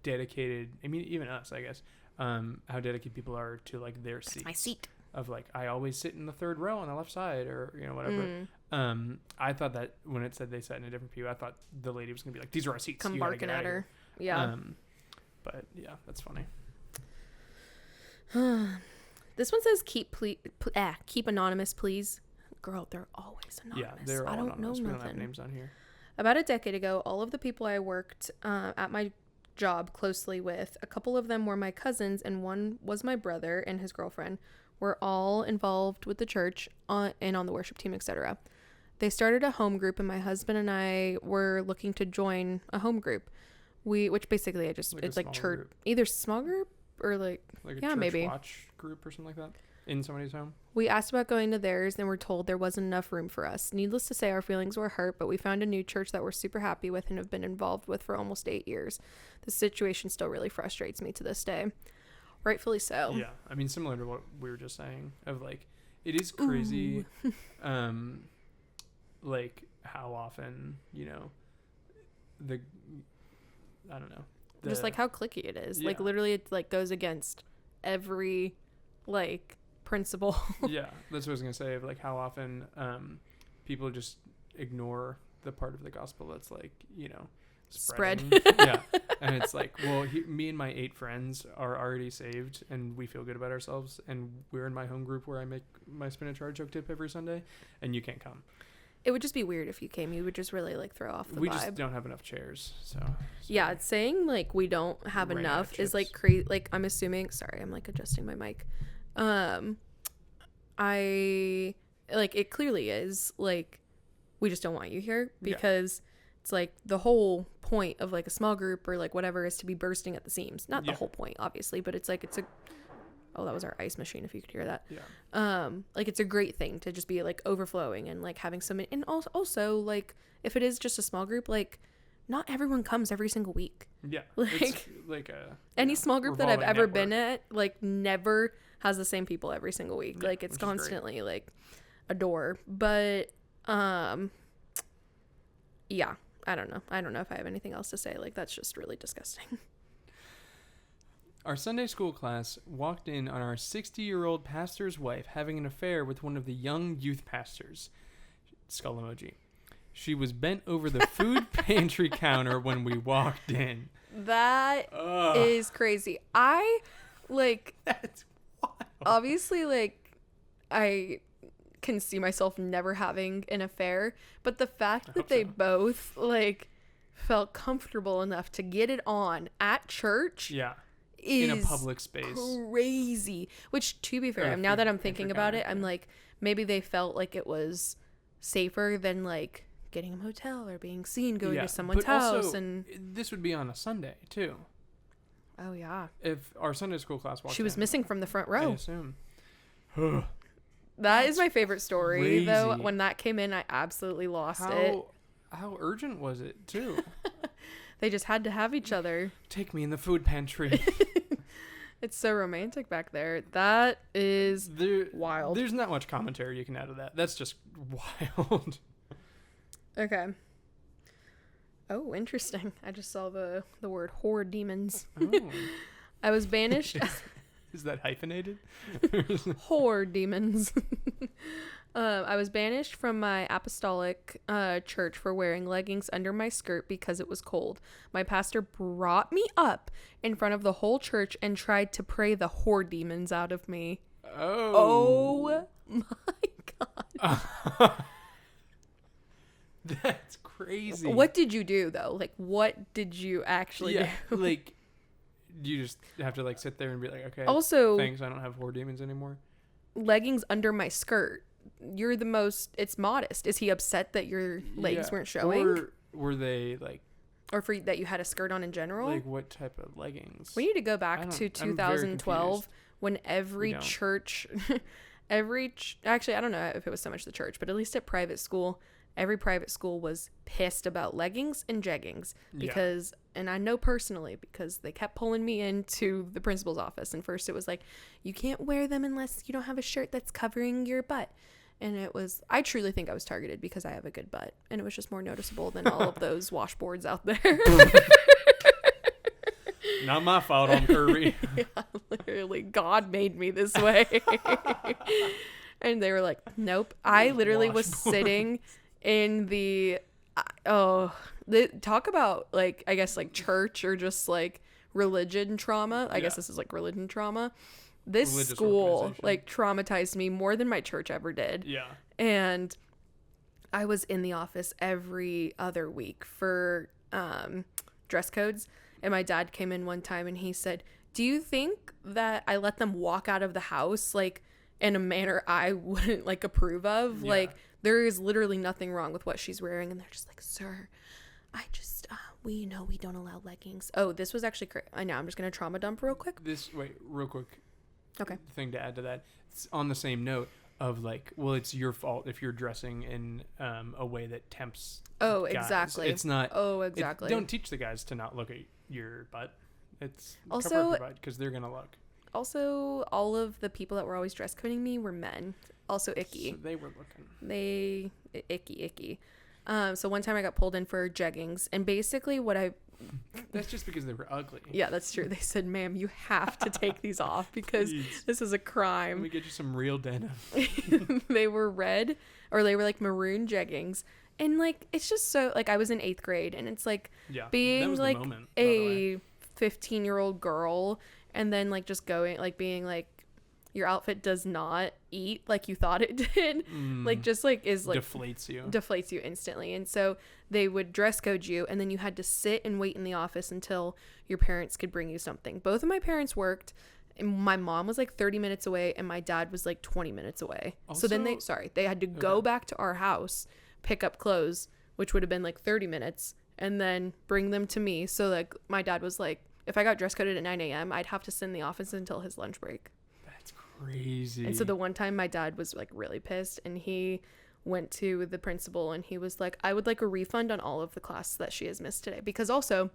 Speaker 2: dedicated, I mean even us, I guess, how dedicated people are to like their seats.
Speaker 1: My seat.
Speaker 2: Of like, I always sit in the third row on the left side, or you know, whatever. I thought that when it said they sat in a different pew, I thought the lady was gonna be like, these are our seats,
Speaker 1: come barking at her. Yeah.
Speaker 2: But yeah, that's funny.
Speaker 1: This one says keep anonymous, please. Girl, they're always anonymous.
Speaker 2: Yeah, they're all
Speaker 1: I don't
Speaker 2: anonymous.
Speaker 1: know
Speaker 2: We
Speaker 1: nothing.
Speaker 2: don't have names on here.
Speaker 1: About a decade ago, all of the people I worked at my job closely with, a couple of them were my cousins and one was my brother and his girlfriend, were all involved with the church and on the worship team, etc. They started a home group, and my husband and I were looking to join a home group. Which basically it's like church group. Either small group or like
Speaker 2: a church
Speaker 1: maybe
Speaker 2: watch group or something like that in somebody's home.
Speaker 1: We asked about going to theirs and were told there wasn't enough room for us. Needless to say, our feelings were hurt, but we found a new church that we're super happy with and have been involved with for almost 8 years. The situation still really frustrates me to this day. Rightfully so.
Speaker 2: Yeah, I mean, similar to what we were just saying, of like, it is crazy, like how often, you know, I don't know,
Speaker 1: just like how cliquey it is. Like literally, it like goes against every like principle.
Speaker 2: Yeah, that's what I was gonna say. Of like how often people just ignore the part of the gospel that's like, you know, spread. Yeah. And it's like, well, me and my 8 friends are already saved and we feel good about ourselves, and we're in my home group where I make my spinach artichoke dip every Sunday, and you can't come.
Speaker 1: It would just be weird if you came. You would just really like throw off the vibe.
Speaker 2: We just don't have enough chairs, so.
Speaker 1: Yeah, saying like we don't have enough is like crazy. Like I'm assuming. Sorry, I'm like adjusting my mic. I like it clearly is like we just don't want you here because it's like the whole point of like a small group or like whatever is to be bursting at the seams. Not the whole point, obviously, but it's like it's Oh, that was our ice machine, if you could hear that.
Speaker 2: Yeah.
Speaker 1: Like, it's a great thing to just be, like, overflowing and, like, having so many. And also, like, if it is just a small group, like, not everyone comes every single week.
Speaker 2: Yeah.
Speaker 1: Like,
Speaker 2: it's like a
Speaker 1: any small group that I've ever
Speaker 2: network.
Speaker 1: been at, like, never has the same people every single week.
Speaker 2: Yeah,
Speaker 1: like, it's constantly,
Speaker 2: great.
Speaker 1: like, a door. But, yeah. I don't know if I have anything else to say. Like, that's just really disgusting.
Speaker 2: Our Sunday school class walked in on our 60-year-old pastor's wife having an affair with one of the young youth pastors. Skull emoji. She was bent over the food pantry counter when we walked in.
Speaker 1: That is crazy. I, like...
Speaker 2: That's wild.
Speaker 1: Obviously, like, I can see myself never having an affair, but the fact that they both, like, felt comfortable enough to get it on at church...
Speaker 2: Yeah.
Speaker 1: Is
Speaker 2: in a public space.
Speaker 1: Crazy. Which, to be fair, now that I'm thinking about it, I'm like, maybe they felt like it was safer than, like, getting a motel or being seen going to someone's house.
Speaker 2: Also,
Speaker 1: and
Speaker 2: this would be on a Sunday too.
Speaker 1: Oh yeah.
Speaker 2: If our Sunday school class walked
Speaker 1: she was missing from the front row.
Speaker 2: I assume.
Speaker 1: That is my favorite story,
Speaker 2: crazy.
Speaker 1: Though. When that came in, I absolutely lost it.
Speaker 2: How urgent was it too?
Speaker 1: They just had to have each other.
Speaker 2: Take me in the food pantry.
Speaker 1: It's so romantic back there. That is wild.
Speaker 2: There's not much commentary you can add to that. That's just wild.
Speaker 1: Okay. Oh, interesting. I just saw the word whore demons.
Speaker 2: Oh.
Speaker 1: I was banished.
Speaker 2: Is that hyphenated?
Speaker 1: Whore demons. I was banished from my apostolic church for wearing leggings under my skirt because it was cold. My pastor brought me up in front of the whole church and tried to pray the whore demons out of me. Oh my God.
Speaker 2: That's crazy.
Speaker 1: What did you do, though? Like, what did you actually do?
Speaker 2: Like, you just have to, like, sit there and be like, okay,
Speaker 1: also,
Speaker 2: thanks, I don't have whore demons anymore.
Speaker 1: Leggings under my skirt. You're the most, it's modest. Is he upset that your legs weren't showing?
Speaker 2: Or were they, like...
Speaker 1: Or for that you had a skirt on in general?
Speaker 2: Like, what type of leggings?
Speaker 1: We need to go back to 2012 when every church... Actually, I don't know if it was so much the church, but at least at private school... Every private school was pissed about leggings and jeggings because, and I know personally because they kept pulling me into the principal's office. And first it was like, you can't wear them unless you don't have a shirt that's covering your butt. And it was, I truly think I was targeted because I have a good butt. And it was just more noticeable than all of those washboards out there.
Speaker 2: Not my fault, I'm curvy.
Speaker 1: Yeah, literally, God made me this way. And they were like, nope. I literally was sitting... in the talk about, like, I guess, like, church or just, like, religion trauma. I guess this is, like, religion trauma. This religious school, like, traumatized me more than my church ever did.
Speaker 2: Yeah.
Speaker 1: And I was in the office every other week for dress codes. And my dad came in one time and he said, do you think that I let them walk out of the house, like, in a manner I wouldn't, like, approve of? Yeah. Like, there is literally nothing wrong with what she's wearing. And they're just like, sir, I just, we don't allow leggings. Oh, this was actually I know. I'm just going to trauma dump real quick.
Speaker 2: Real quick.
Speaker 1: Okay.
Speaker 2: Thing to add to that. It's on the same note of, like, well, it's your fault if you're dressing in a way that tempts
Speaker 1: guys.
Speaker 2: Exactly. It's not.
Speaker 1: Oh, exactly.
Speaker 2: Don't teach the guys to not look at your butt. It's
Speaker 1: also,
Speaker 2: cover up your butt because they're going to look.
Speaker 1: Also, all of the people that were always dress coding me were men. Also icky.
Speaker 2: So they were looking.
Speaker 1: Icky. So one time I got pulled in for jeggings, and basically
Speaker 2: That's just because they were ugly.
Speaker 1: Yeah, that's true. They said, ma'am, you have to take these off because this is a crime.
Speaker 2: Let me get you some real denim.
Speaker 1: They were red, or they were like maroon jeggings. And, like, it's just so, like, I was in 8th grade, and it's like being like a 15-year-old girl, and then, like, just going, like, being like, your outfit does not eat like you thought it did. Like, just, like, is, like... Deflates you instantly. And so they would dress code you, and then you had to sit and wait in the office until your parents could bring you something. Both of my parents worked, and my mom was, like, 30 minutes away, and my dad was, like, 20 minutes away. Also, so then they had to go back to our house, pick up clothes, which would have been, like, 30 minutes, and then bring them to me. So, like, my dad was, like, if I got dress coded at 9 a.m., I'd have to sit in the office until his lunch break.
Speaker 2: crazy.
Speaker 1: And so the one time my dad was like really pissed, and he went to the principal and he was like, I would like a refund on all of the class that she has missed today, because also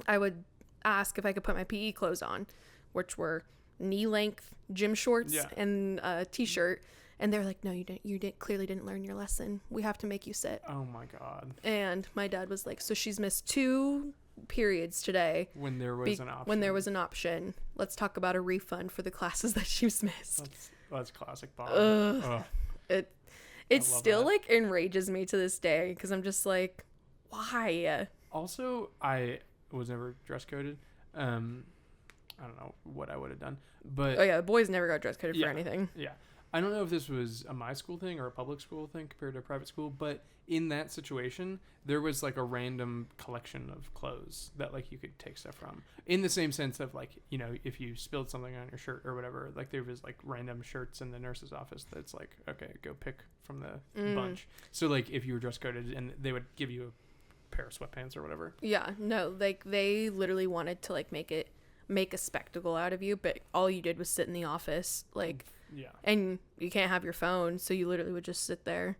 Speaker 1: I would ask if I could put my PE clothes on, which were knee length gym shorts and a t-shirt, and they're like, no, you clearly didn't learn your lesson, we have to make you sit.
Speaker 2: Oh my god.
Speaker 1: And my dad was like, so she's missed 2 periods today
Speaker 2: when there was an option.
Speaker 1: When there was an option, let's talk about a refund for the classes that she's missed.
Speaker 2: That's classic Bob.
Speaker 1: It still that. Like enrages me to this day, because I'm just like, why?
Speaker 2: Also, I was never dress coded. I don't know what I would have done, but
Speaker 1: the boys never got dress coded for anything.
Speaker 2: Yeah, I don't know if this was a my school thing or a public school thing compared to a private school, but in that situation, there was like a random collection of clothes that like you could take stuff from. In the same sense of like, you know, if you spilled something on your shirt or whatever, like there was like random shirts in the nurse's office that's like, okay, go pick from the bunch. So like if you were dress coded, and they would give you a pair of sweatpants or whatever. Yeah,
Speaker 1: no, like they literally wanted to like make a spectacle out of you, but all you did was sit in the office, like, and you can't have your phone, so you literally would just sit there.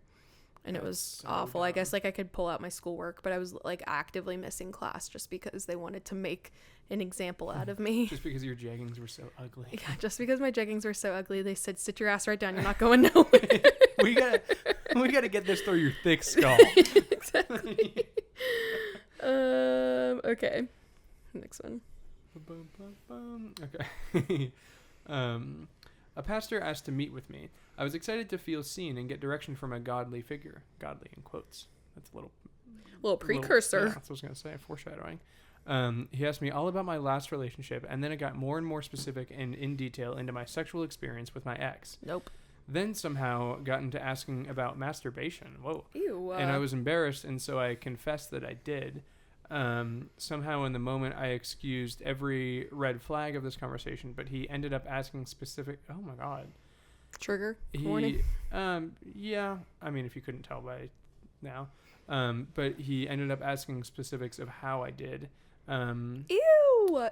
Speaker 1: And it was so awful. Dumb. I guess like I could pull out my schoolwork, but I was like actively missing class just because they wanted to make an example out of me.
Speaker 2: Just because your jeggings were so ugly.
Speaker 1: Yeah, just because my jeggings were so ugly, they said, sit your ass right down. You're not going nowhere.
Speaker 2: we gotta get this through your thick skull.
Speaker 1: Exactly. Okay. Next one.
Speaker 2: Okay. A pastor asked to meet with me. I was excited to feel seen and get direction from a godly figure. Godly in quotes. That's a little
Speaker 1: precursor.
Speaker 2: That's what I was going to say. Foreshadowing. He asked me all about my last relationship, and then it got more and more specific and in detail into my sexual experience with my ex.
Speaker 1: Nope.
Speaker 2: Then somehow got into asking about masturbation. Whoa.
Speaker 1: Ew.
Speaker 2: And I was embarrassed, and so I confessed that I did. Somehow in the moment I excused every red flag of this conversation, but he ended up asking specific. Oh my god.
Speaker 1: Trigger warning.
Speaker 2: Yeah. I mean, if you couldn't tell by now. But he ended up asking specifics of how I did.
Speaker 1: Ew.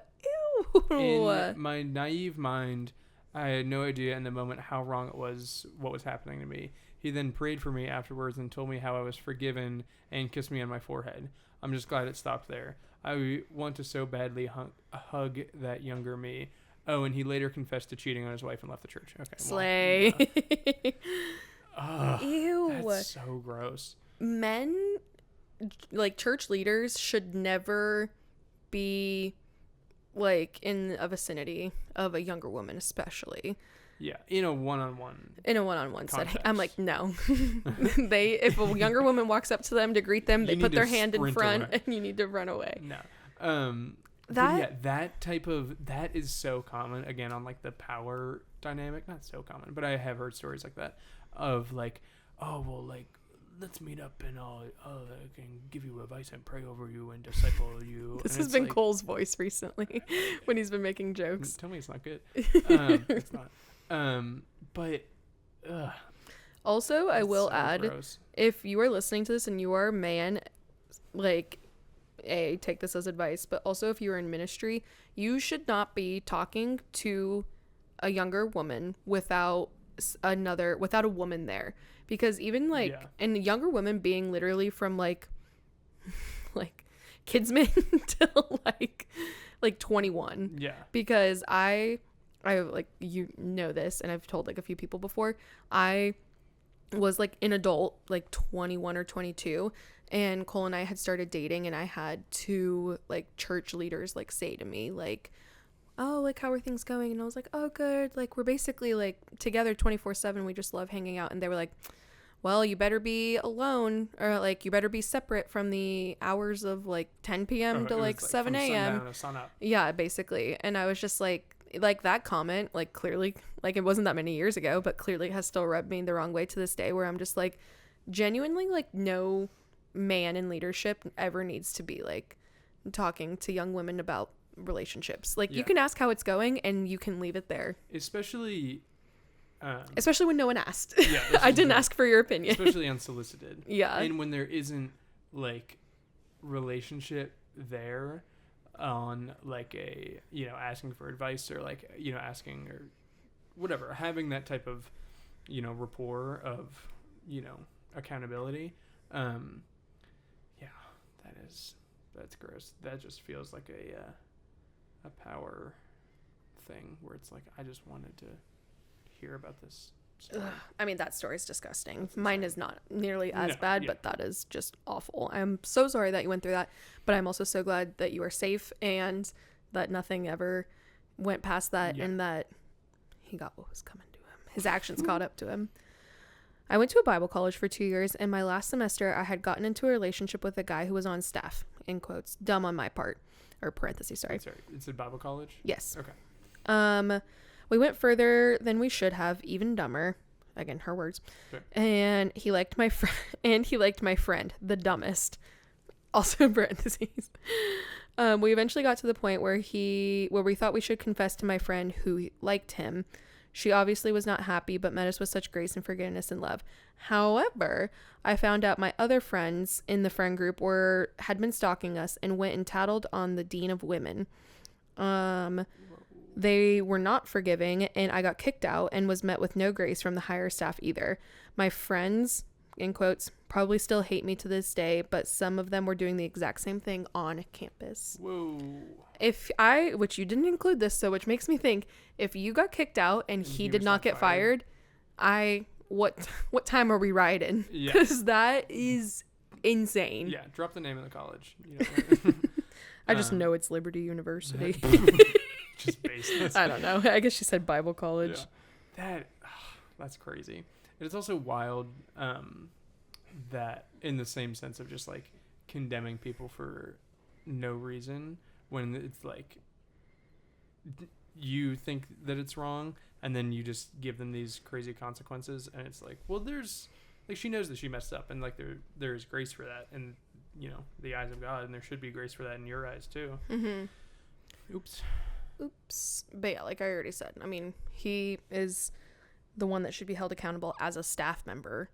Speaker 2: In my naive mind, I had no idea in the moment how wrong it was, what was happening to me. He then prayed for me afterwards and told me how I was forgiven and kissed me on my forehead. I'm just glad it stopped there. I want to so badly hug that younger me. Oh, and he later confessed to cheating on his wife and left the church. Okay.
Speaker 1: Slay.
Speaker 2: Well, yeah. Ew. That's so gross.
Speaker 1: Men, like church leaders, should never be like in a vicinity of a younger woman, especially.
Speaker 2: Yeah, in a one-on-one
Speaker 1: setting. I'm like, no. If a younger woman walks up to them to greet them, they put their hand in front away. And you need to run away.
Speaker 2: No. That is so common, again, on like the power dynamic. Not so common, but I have heard stories like that of like, oh, well, like, let's meet up and I can give you advice and pray over you and disciple you.
Speaker 1: This has been like, Cole's voice recently when he's been making jokes.
Speaker 2: Tell me it's not good. It's not. But
Speaker 1: also I will add, gross. If you are listening to this and you are a man, like, take this as advice, but also if you're in ministry, you should not be talking to a younger woman without a woman there, because even like and younger women being literally from like kidsmen till like 21.
Speaker 2: Yeah.
Speaker 1: Because I like, you know this, and I've told like a few people before, I was like an adult, like 21 or 22, and Cole and I had started dating, and I had 2 like church leaders like say to me like, oh, like, how are things going? And I was like, oh, good, like, we're basically like together 24/7, we just love hanging out. And they were like, well, you better be alone, or like you better be separate from the hours of like 10 p.m. to like 7 a.m. Yeah, basically. And I was just like that comment, like, clearly, like, it wasn't that many years ago, but clearly has still rubbed me the wrong way to this day, where I'm just like, genuinely, like, no man in leadership ever needs to be like talking to young women about relationships. Like, you can ask how it's going and you can leave it there, especially when no one asked. I didn't ask for your opinion,
Speaker 2: especially unsolicited. And when there isn't like relationship there on like a, you know, asking for advice, or like, you know, asking or whatever, having that type of, rapport of, accountability. Yeah, that's gross. That just feels like a power thing where it's like, I just wanted to hear about this story.
Speaker 1: I mean, that story's disgusting. Mine is not nearly as bad, but that is just awful. I'm so sorry that you went through that, but I'm also so glad that you are safe and that nothing ever went past that and that he got what was coming to him. His actions caught up to him. I went to a Bible college for 2 years, and my last semester I had gotten into a relationship with a guy who was on staff, in quotes, dumb on my part, or parentheses, sorry.
Speaker 2: It's a Bible college?
Speaker 1: Yes.
Speaker 2: Okay.
Speaker 1: We went further than we should have, even dumber. Again, her words. Okay. And he liked my friend, the dumbest. Also in parentheses. We eventually got to the point where we thought we should confess to my friend who liked him. She obviously was not happy, but met us with such grace and forgiveness and love. However, I found out my other friends in the friend group had been stalking us and went and tattled on the dean of women. They were not forgiving, and I got kicked out and was met with no grace from the higher staff either. My friends, in quotes, probably still hate me to this day, but some of them were doing the exact same thing on campus.
Speaker 2: Whoa.
Speaker 1: Which you didn't include this, so which makes me think, if you got kicked out and he did not get fired, what time are we riding? Because that is insane.
Speaker 2: Yeah, drop the name of the college.
Speaker 1: I just know it's Liberty University.
Speaker 2: Just baseless.
Speaker 1: I don't know. I guess she said Bible college.
Speaker 2: Yeah. That's crazy. It's also wild that in the same sense of just like condemning people for no reason when it's like you think that it's wrong and then you just give them these crazy consequences, and it's like, well, there's like, she knows that she messed up, and like there's grace for that, and the eyes of God, and there should be grace for that in your eyes too. Mm-hmm. Oops.
Speaker 1: But yeah, like I already said, I mean, he is the one that should be held accountable as a staff member.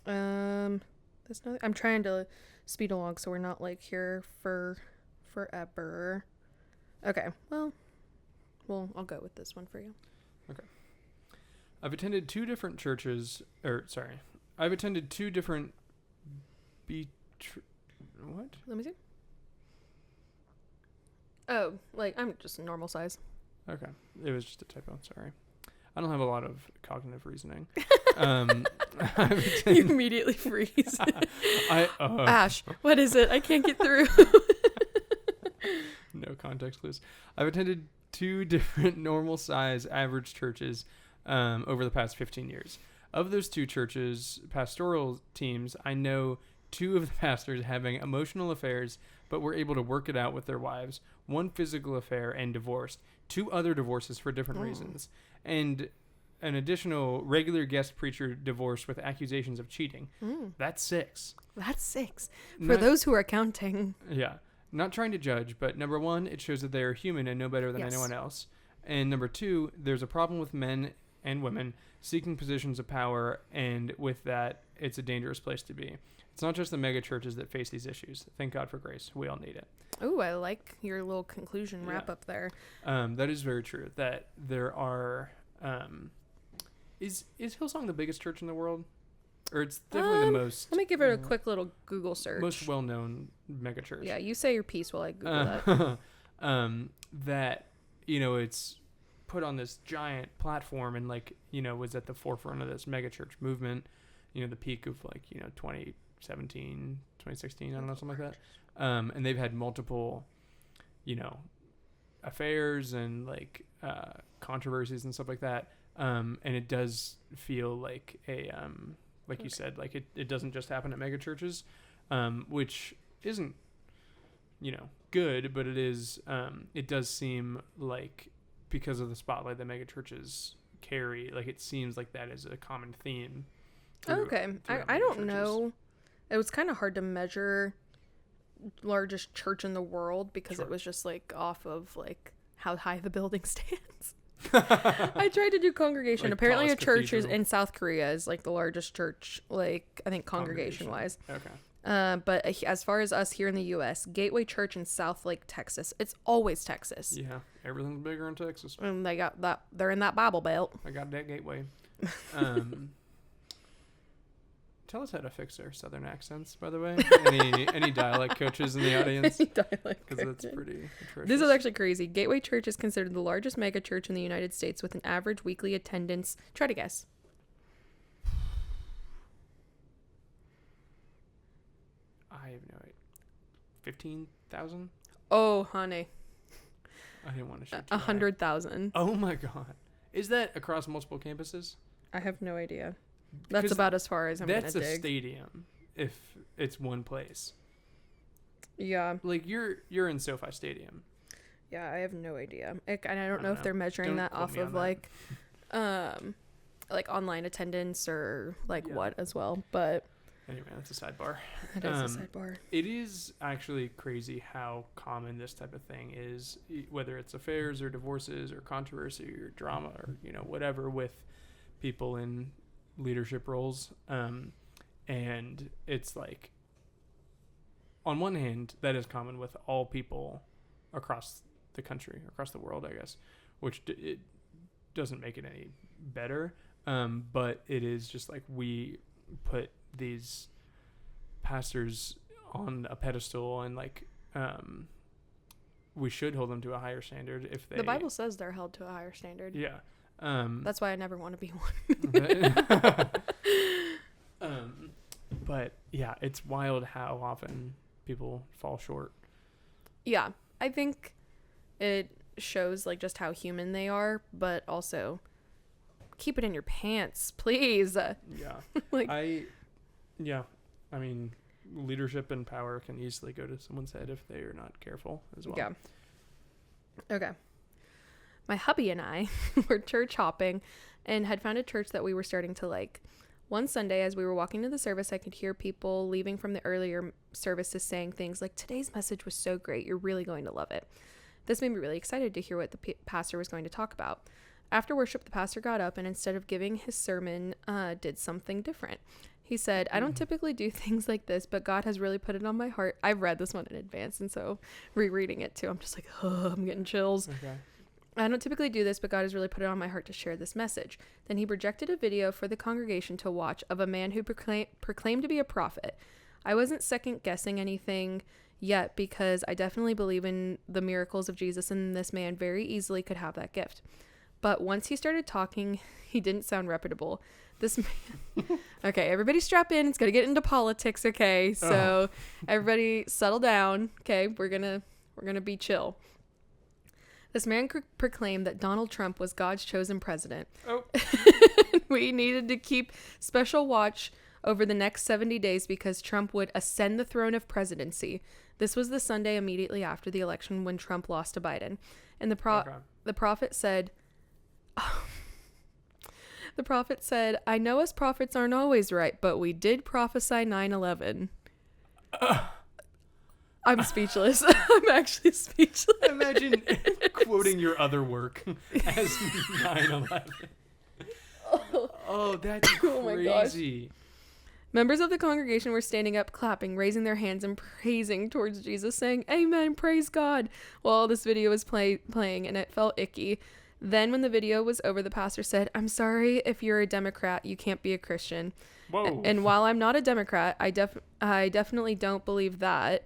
Speaker 1: I'm trying to speed along so we're not like here for forever. Okay, well, I'll go with this one for you.
Speaker 2: Okay. I've attended two different churches, I've attended two different what?
Speaker 1: Let me see. Oh, like, I'm just normal size.
Speaker 2: Okay. It was just a typo. Sorry. I don't have a lot of cognitive reasoning.
Speaker 1: You immediately freeze. Ash, what is it? I can't get through.
Speaker 2: No context clues. I've attended two different normal size average churches over the past 15 years. Of those two churches, pastoral teams, I know two of the pastors having emotional affairs, but were able to work it out with their wives. One physical affair and divorced. Two other divorces for different reasons. And an additional regular guest preacher divorced with accusations of cheating. That's 6.
Speaker 1: That's 6. For those who are counting.
Speaker 2: Yeah. Not trying to judge, but number 1, it shows that they are human and no better than anyone else. And number 2, there's a problem with men and women seeking positions of power, and with that, it's a dangerous place to be. It's not just the mega churches that face these issues. Thank God for grace. We all need it.
Speaker 1: Oh, I like your little conclusion wrap up there.
Speaker 2: That is very true. That there are... Is Hillsong the biggest church in the world? Or it's definitely the most...
Speaker 1: Let me give it a quick little Google search.
Speaker 2: Most well-known mega church.
Speaker 1: Yeah, you say your piece while I Google that.
Speaker 2: That, it's put on this giant platform and, was at the forefront of this mega church movement. The peak of, 2017, 2016, I don't know, something like that. And they've had multiple, affairs and, controversies and stuff like that. And it does feel like a... you said, it doesn't just happen at mega churches, which isn't, good, but it is, it does seem like because of the spotlight that mega churches carry, it seems like that is a common theme.
Speaker 1: Okay. I don't know. It was kind of hard to measure largest church in the world because it was just off of how high the building stands. I tried to do congregation. Apparently a church is in South Korea is the largest church, I think congregation wise.
Speaker 2: Okay.
Speaker 1: But as far as us here in the U.S., Gateway Church in Southlake, Texas. It's always Texas.
Speaker 2: Yeah, everything's bigger in Texas.
Speaker 1: And they got that. They're in that Bible Belt.
Speaker 2: I got that gateway. Tell us how to fix our southern accents, by the way. Any dialect coaches in the audience?
Speaker 1: Any dialect
Speaker 2: because that's pretty atrocious.
Speaker 1: This is actually crazy. Gateway Church is considered the largest mega church in the United States with an average weekly attendance. Try to guess.
Speaker 2: I have no idea. 15,000?
Speaker 1: Oh, honey.
Speaker 2: I didn't want to shoot
Speaker 1: 100,000.
Speaker 2: Oh my god. Is that across multiple campuses?
Speaker 1: I have no idea. That's about as far as I'm gonna dig.
Speaker 2: That's a stadium if it's one place.
Speaker 1: Yeah.
Speaker 2: Like you're in SoFi Stadium.
Speaker 1: Yeah, I have no idea. And I don't know if they're measuring that off of like online attendance or what as well, but
Speaker 2: anyway, that's a sidebar.
Speaker 1: It is a sidebar.
Speaker 2: It is actually crazy how common this type of thing is, whether it's affairs or divorces or controversy or drama or whatever with people in leadership roles. And it's like, on one hand, that is common with all people across the country, across the world, I guess, which it doesn't make it any better. But it is just like we put these pastors on a pedestal and we should hold them to a higher standard if they...
Speaker 1: The Bible says they're held to a higher standard.
Speaker 2: Yeah.
Speaker 1: That's why I never want to be one.
Speaker 2: But yeah, it's wild how often people fall short.
Speaker 1: Yeah, I think it shows just how human they are, but also keep it in your pants, please.
Speaker 2: Yeah. I mean, leadership and power can easily go to someone's head if they are not careful as well.
Speaker 1: Yeah. Okay. My hubby and I were church hopping and had found a church that we were starting to like. One Sunday, as we were walking to the service, I could hear people leaving from the earlier services saying things like, "Today's message was so great. You're really going to love it." This made me really excited to hear what the pastor was going to talk about. After worship, the pastor got up and instead of giving his sermon, did something different. He said, "I don't typically do things like this, but God has really put it on my heart." I've read this one in advance, and so rereading it too, I'm just like, oh, I'm getting chills.
Speaker 2: Okay.
Speaker 1: "I don't typically do this, but God has really put it on my heart to share this message." Then he projected a video for the congregation to watch of a man who proclaimed to be a prophet. I wasn't second guessing anything yet because I definitely believe in the miracles of Jesus, and this man very easily could have that gift. But once he started talking, he didn't sound reputable. This man... Okay, everybody strap in. It's going to get into politics, okay? So everybody settle down, okay? We're going to be chill. This man proclaimed that Donald Trump was God's chosen president. Oh. We needed to keep special watch over the next 70 days because Trump would ascend the throne of presidency. This was the Sunday immediately after the election when Trump lost to Biden. And the prophet said... The prophet said, "I know us prophets aren't always right, but we did prophesy 9/11. I'm speechless. I'm actually speechless.
Speaker 2: Imagine quoting your other work as 9/11. Oh, that's crazy.
Speaker 1: Oh my gosh. Members of the congregation were standing up, clapping, raising their hands, and praising towards Jesus, saying, "Amen, praise God," while this video was playing, and it felt icky. Then when the video was over, the pastor said, "I'm sorry if you're a Democrat, you can't be a Christian."
Speaker 2: Whoa.
Speaker 1: And while I'm not a Democrat, I definitely don't believe that.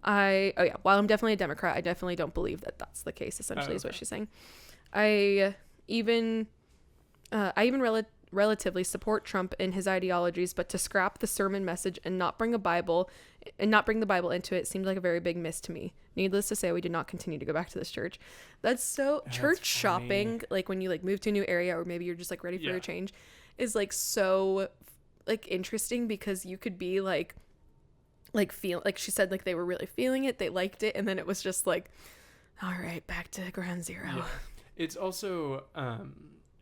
Speaker 1: While I'm definitely a Democrat, I definitely don't believe that that's the case, essentially, is what she's saying. I even relatively support Trump in his ideologies, but to scrap the sermon message and not bring the Bible into it seemed like a very big miss to me. Needless to say, we did not continue to go back to this church. That's church shopping, like when you move to a new area or maybe you're just ready for a change, is so interesting because you could be feel like she said she were really feeling it, they liked it, and then it was just all right, back to ground zero. Yeah.
Speaker 2: It's also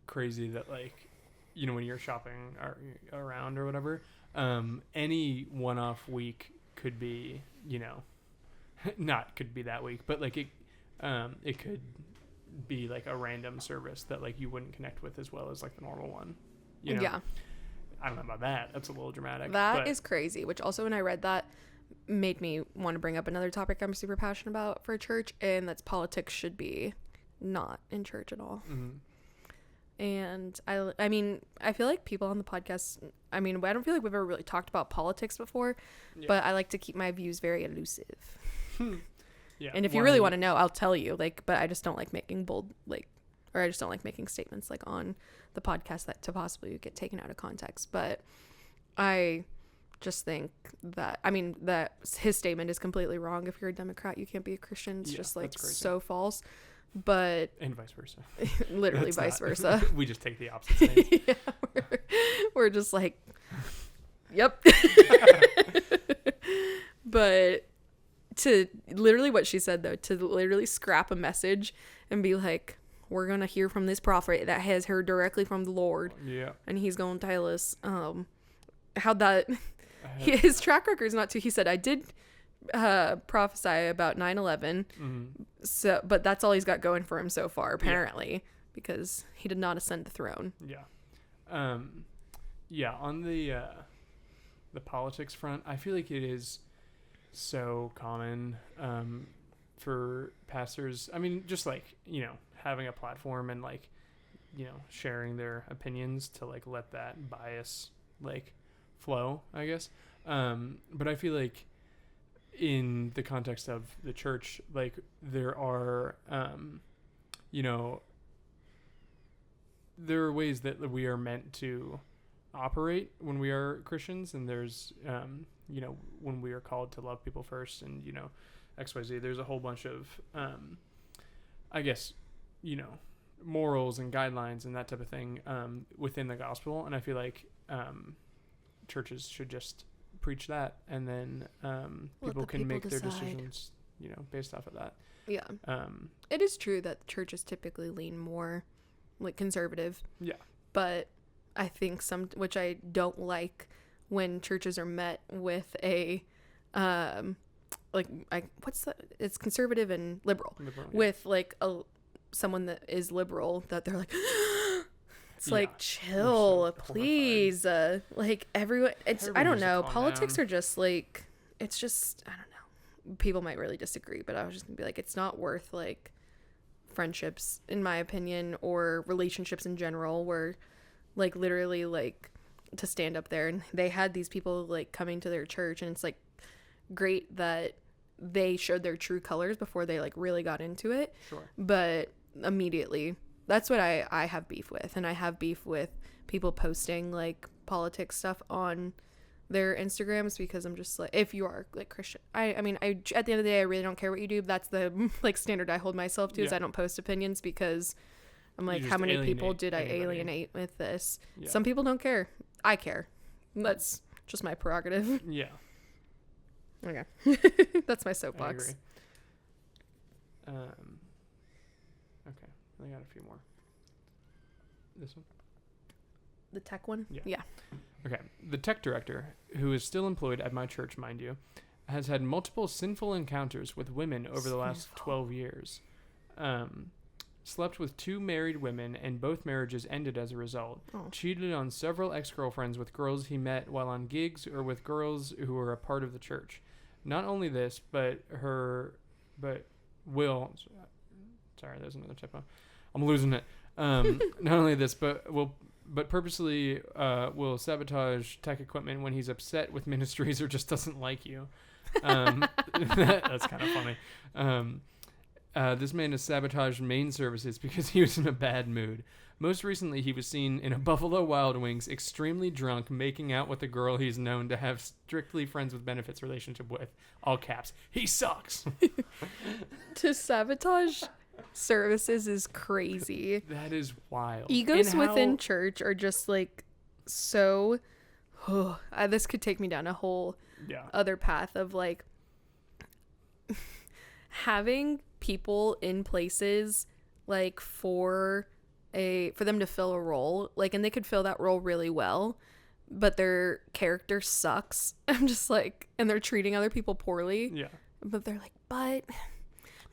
Speaker 2: crazy that when you're shopping around or whatever, any one-off week could be, not could be that week, but it could be a random service that you wouldn't connect with as well as the normal one,
Speaker 1: Yeah.
Speaker 2: I don't know about that. That's a little dramatic.
Speaker 1: That is crazy, which also when I read that made me want to bring up another topic I'm super passionate about for church, and that's politics should be not in church at all. And I mean, I feel like people on the podcast, I mean, I don't feel like we've ever really talked about politics before, but I like to keep my views very elusive. Yeah. And if you really want to know, I'll tell you, like, but I just don't like making bold, like, or I just don't like making statements like on the podcast that to possibly get taken out of context. But I just think that, I mean, that his statement is completely wrong. If you're a Democrat, you can't be a Christian. It's just like so false. But
Speaker 2: and vice versa.
Speaker 1: Literally vice versa.
Speaker 2: We just take the opposite stance.
Speaker 1: Yeah, we're just like, yep. But to literally what she said though, to literally scrap a message and be like, we're gonna hear from this prophet that has heard directly from the Lord. Yeah. And he's gonna tell us how that his track record is not too. He said, I did prophesy about 9/11, so but that's all he's got going for him so far, apparently, because he did not ascend the throne.
Speaker 2: On the politics front, I feel like it is so common for pastors. I mean, just like, you know, having a platform and like, you know, sharing their opinions to like let that bias like flow, I guess. But I feel like in the context of the church, like there are, you know, there are ways that we are meant to operate when we are Christians, and there's, you know, when we are called to love people first, and, you know, XYZ, there's a whole bunch of, I guess, you know, morals and guidelines and that type of thing within the gospel. And I feel like churches should just preach that, and then people can make their decisions, you know, based off of that.
Speaker 1: Yeah. It is true that churches typically lean more like conservative. Yeah. But I think which I don't like, when churches are met with a it's conservative and liberal with like someone that is liberal, that they're like it's like, chill, please. Like everyone, I don't know. Politics are just like, it's just, I don't know. People might really disagree, but I was just gonna be like, it's not worth like friendships, in my opinion, or relationships in general, where like literally like to stand up there, and they had these people like coming to their church, and it's like great that they showed their true colors before they like really got into it. Sure. But immediately, that's what I have beef with. And I have beef with people posting like politics stuff on their Instagrams, because I'm just like, if you are like Christian, I mean, at the end of the day, I really don't care what you do. That's the like standard I hold myself to, is I don't post opinions, because I'm like, how many people did I alienate with this? Yeah. Some people don't care. I care. That's just my prerogative. Yeah. Okay. That's my soapbox.
Speaker 2: I agree. Okay. I got a few more. This one?
Speaker 1: The tech one?
Speaker 2: Yeah. Okay. The tech director, who is still employed at my church, mind you, has had multiple sinful encounters with women over the last 12 years. Slept with 2 married women, and both marriages ended as a result. Cheated on several ex-girlfriends with girls he met while on gigs, or with girls who were a part of the church. Not only this, but Will... Sorry, there's another typo. I'm losing it. Not only this, but purposely will sabotage tech equipment when he's upset with ministries or just doesn't like you. That's kind of funny. This man has sabotaged main services because he was in a bad mood. Most recently, he was seen in a Buffalo Wild Wings, extremely drunk, making out with a girl he's known to have strictly friends with benefits relationship with. All caps. He sucks.
Speaker 1: To sabotage services is crazy.
Speaker 2: That is wild.
Speaker 1: Egos within church are just like so... this could take me down a whole other path of like having people in places like for them to fill a role, like, and they could fill that role really well, but their character sucks. I'm just like, and they're treating other people poorly. Yeah. But they're like, but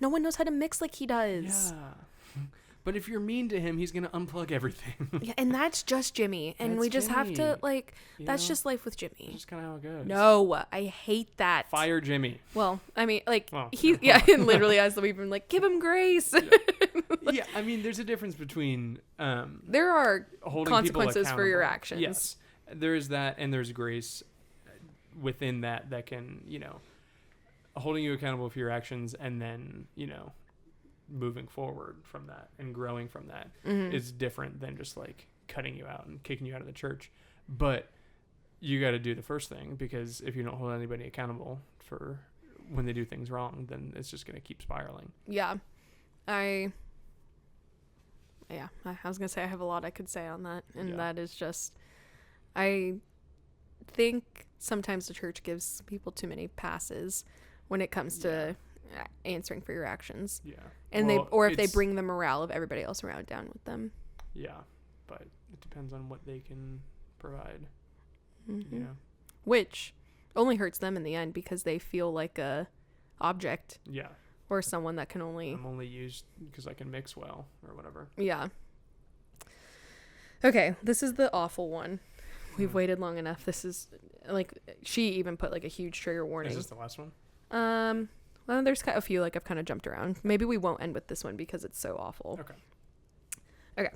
Speaker 1: no one knows how to mix like he does.
Speaker 2: Yeah. But if you're mean to him, he's going to unplug everything.
Speaker 1: Yeah, and that's just Jimmy. And we just have to, like, that's just life with Jimmy.
Speaker 2: That's just kind of how it goes.
Speaker 1: No, I hate that.
Speaker 2: Fire Jimmy.
Speaker 1: Well, I mean, like, literally as we've been like, give him grace.
Speaker 2: Yeah, I mean, there's a difference between...
Speaker 1: there are consequences for your
Speaker 2: accountable.
Speaker 1: actions.
Speaker 2: Yes, there is that, and there's grace within that can, holding you accountable for your actions, and then, moving forward from that and growing from that is different than just like cutting you out and kicking you out of the church. But you got to do the first thing, because if you don't hold anybody accountable for when they do things wrong, then it's just going to keep spiraling.
Speaker 1: Yeah. I was going to say I have a lot I could say on that. And that is just, I think sometimes the church gives people too many passes when it comes to answering for your actions. Yeah. And if they bring the morale of everybody else around down with them.
Speaker 2: Yeah. But it depends on what they can provide.
Speaker 1: Which only hurts them in the end, because they feel like a object. Yeah. Or someone that can I'm
Speaker 2: only used because I can mix well or whatever.
Speaker 1: Yeah. Okay, this is the awful one. We've waited long enough. This is like, she even put like a huge trigger warning.
Speaker 2: Is this the last one?
Speaker 1: Well, there's a few like I've kind of jumped around. Maybe we won't end with this one because it's so awful. Okay.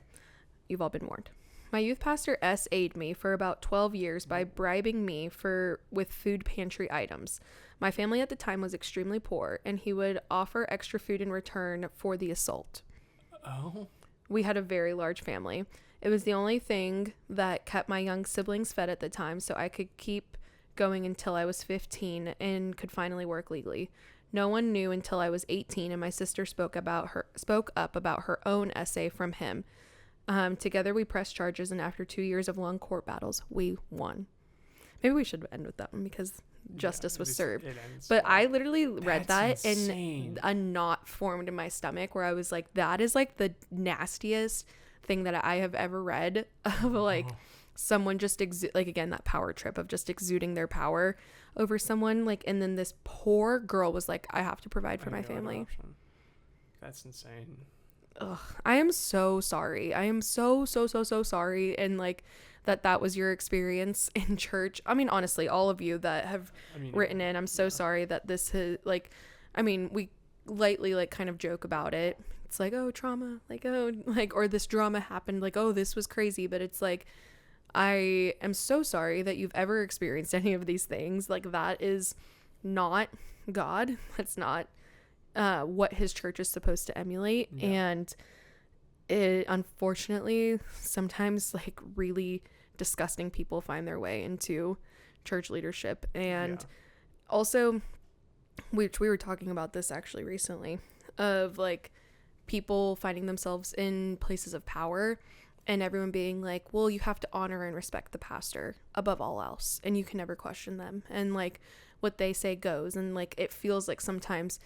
Speaker 1: You've all been warned. My youth pastor SA'd me for about 12 years by bribing me with food pantry items. My family at the time was extremely poor, and he would offer extra food in return for the assault. Oh. We had a very large family. It was the only thing that kept my young siblings fed at the time, so I could keep going until I was 15 and could finally work legally. No one knew until I was 18, and my sister spoke up about her own essay from him. Together we pressed charges, and after 2 years of long court battles, we won. Maybe we should end with that one, because justice was served. But I literally read that and a knot formed in my stomach, where I was like, that is like the nastiest thing that I have ever read of like someone just again, that power trip of just exuding their power over someone, like, and then this poor girl was like, I have to provide for my family.
Speaker 2: That's insane.
Speaker 1: Ugh, I am so sorry. I am so sorry. And like that was your experience in church. I mean, honestly, all of you that have written in, I'm so sorry that this has, like, I mean, we lightly like kind of joke about it. It's like, oh, trauma, like, oh, like, or this drama happened, like, oh, this was crazy. But it's like, I am so sorry that you've ever experienced any of these things. Like, that is not God. That's not what his church is supposed to emulate. Yeah. And it, unfortunately, sometimes like really disgusting people find their way into church leadership. And also, which we were talking about this actually recently, of like people finding themselves in places of power and everyone being like, well, you have to honor and respect the pastor above all else, and you can never question them, and like what they say goes. And like it feels like sometimes,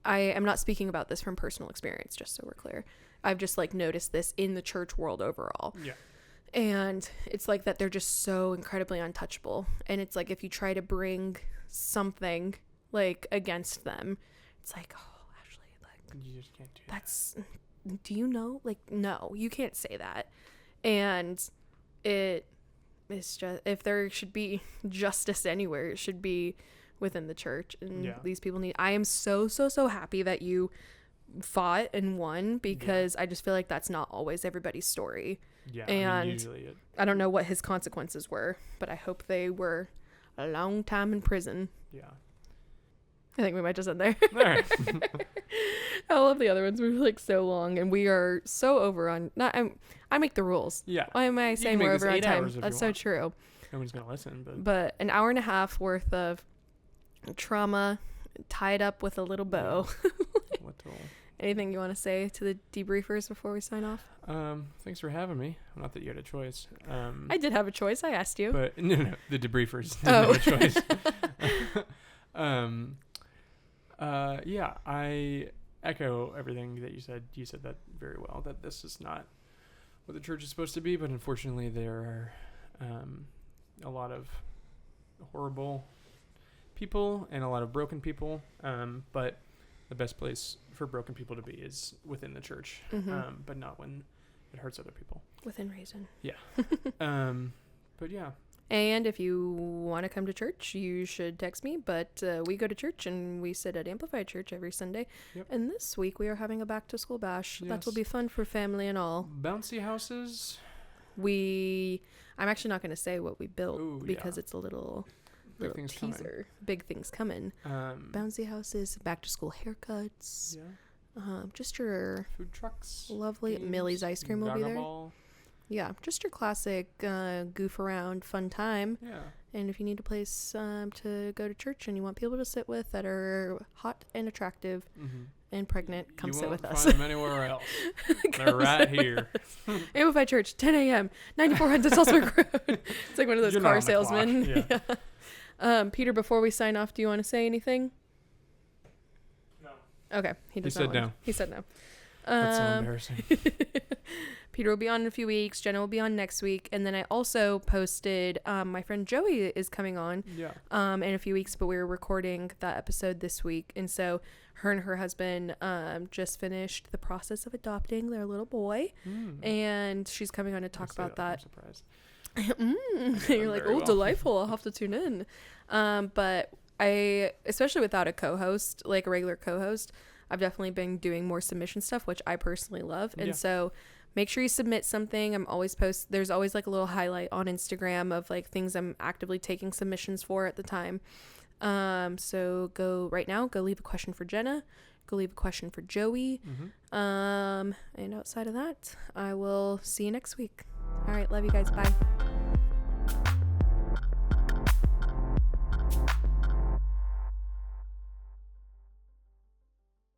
Speaker 1: I am not speaking about this from personal experience, just so we're clear, I've just like noticed this in the church world overall. Yeah. And it's like that they're just so incredibly untouchable, and it's like if you try to bring something like against them, it's like, oh, Ashley, like, you just can't do that. Do you know? Like, no, you can't say that. And it is just, if there should be justice anywhere, it should be within the church. And these people I am so happy that you fought and won, because I just feel like that's not always everybody's story. Yeah. And I mean, usually I don't know what his consequences were, but I hope they were a long time in prison. Yeah. I think we might just end there. All right. I love the other ones. We're like so long, and we are so over on. I make the rules. Yeah. Why am I saying we're over on time? That's so true.
Speaker 2: No one's gonna listen,
Speaker 1: but an hour and a half worth of trauma tied up with a little bow. Anything you want to say to the debriefers before we sign off?
Speaker 2: Thanks for having me. Not that you had a choice.
Speaker 1: I did have a choice. I asked you.
Speaker 2: But no, the debriefers didn't have a choice. Yeah, I echo everything that you said. You said that very well, that this is not what the church is supposed to be, but unfortunately there are a lot of horrible people and a lot of broken people. But the best place for broken people to be is within the church, but not when it hurts other people.
Speaker 1: Within reason.
Speaker 2: Yeah. But yeah.
Speaker 1: And if you want to come to church, you should text me. But we go to church and we sit at Amplified Church every Sunday. Yep. And this week we are having a back to school bash. Yes. That will be fun for family and all.
Speaker 2: Bouncy houses.
Speaker 1: I'm actually not going to say what we built because it's a little teaser.
Speaker 2: Coming.
Speaker 1: Big things coming. Bouncy houses, back to school haircuts. Yeah. Just your
Speaker 2: food trucks.
Speaker 1: Lovely games, Millie's ice cream will be there. Ball. Yeah, just your classic goof around fun time. Yeah. And if you need a place to go to church and you want people to sit with that are hot and attractive and pregnant, come sit with us.
Speaker 2: You won't find them anywhere else. They're right here.
Speaker 1: Amplified Church, 10 a.m., 9400 Salzburg Road. It's like one of those car salesmen. Yeah. Peter, before we sign off, do you want to say anything?
Speaker 2: No.
Speaker 1: Okay. He said no. He said no.
Speaker 2: That's so embarrassing.
Speaker 1: Peter will be on in a few weeks. Jenna will be on next week. And then I also posted, my friend Joey is coming on in a few weeks, but we're recording that episode this week. And so her and her husband just finished the process of adopting their little boy. And she's coming on to talk about that. I'm surprised. You're like, delightful. I'll have to tune in. But I, especially without a co-host, like a regular co-host, I've definitely been doing more submission stuff, which I personally love. And so make sure you submit something. There's always like a little highlight on Instagram of like things I'm actively taking submissions for at the time. So go leave a question for Jenna, go leave a question for Joey. And outside of that, I will see you next week. All right. Love you guys. Bye.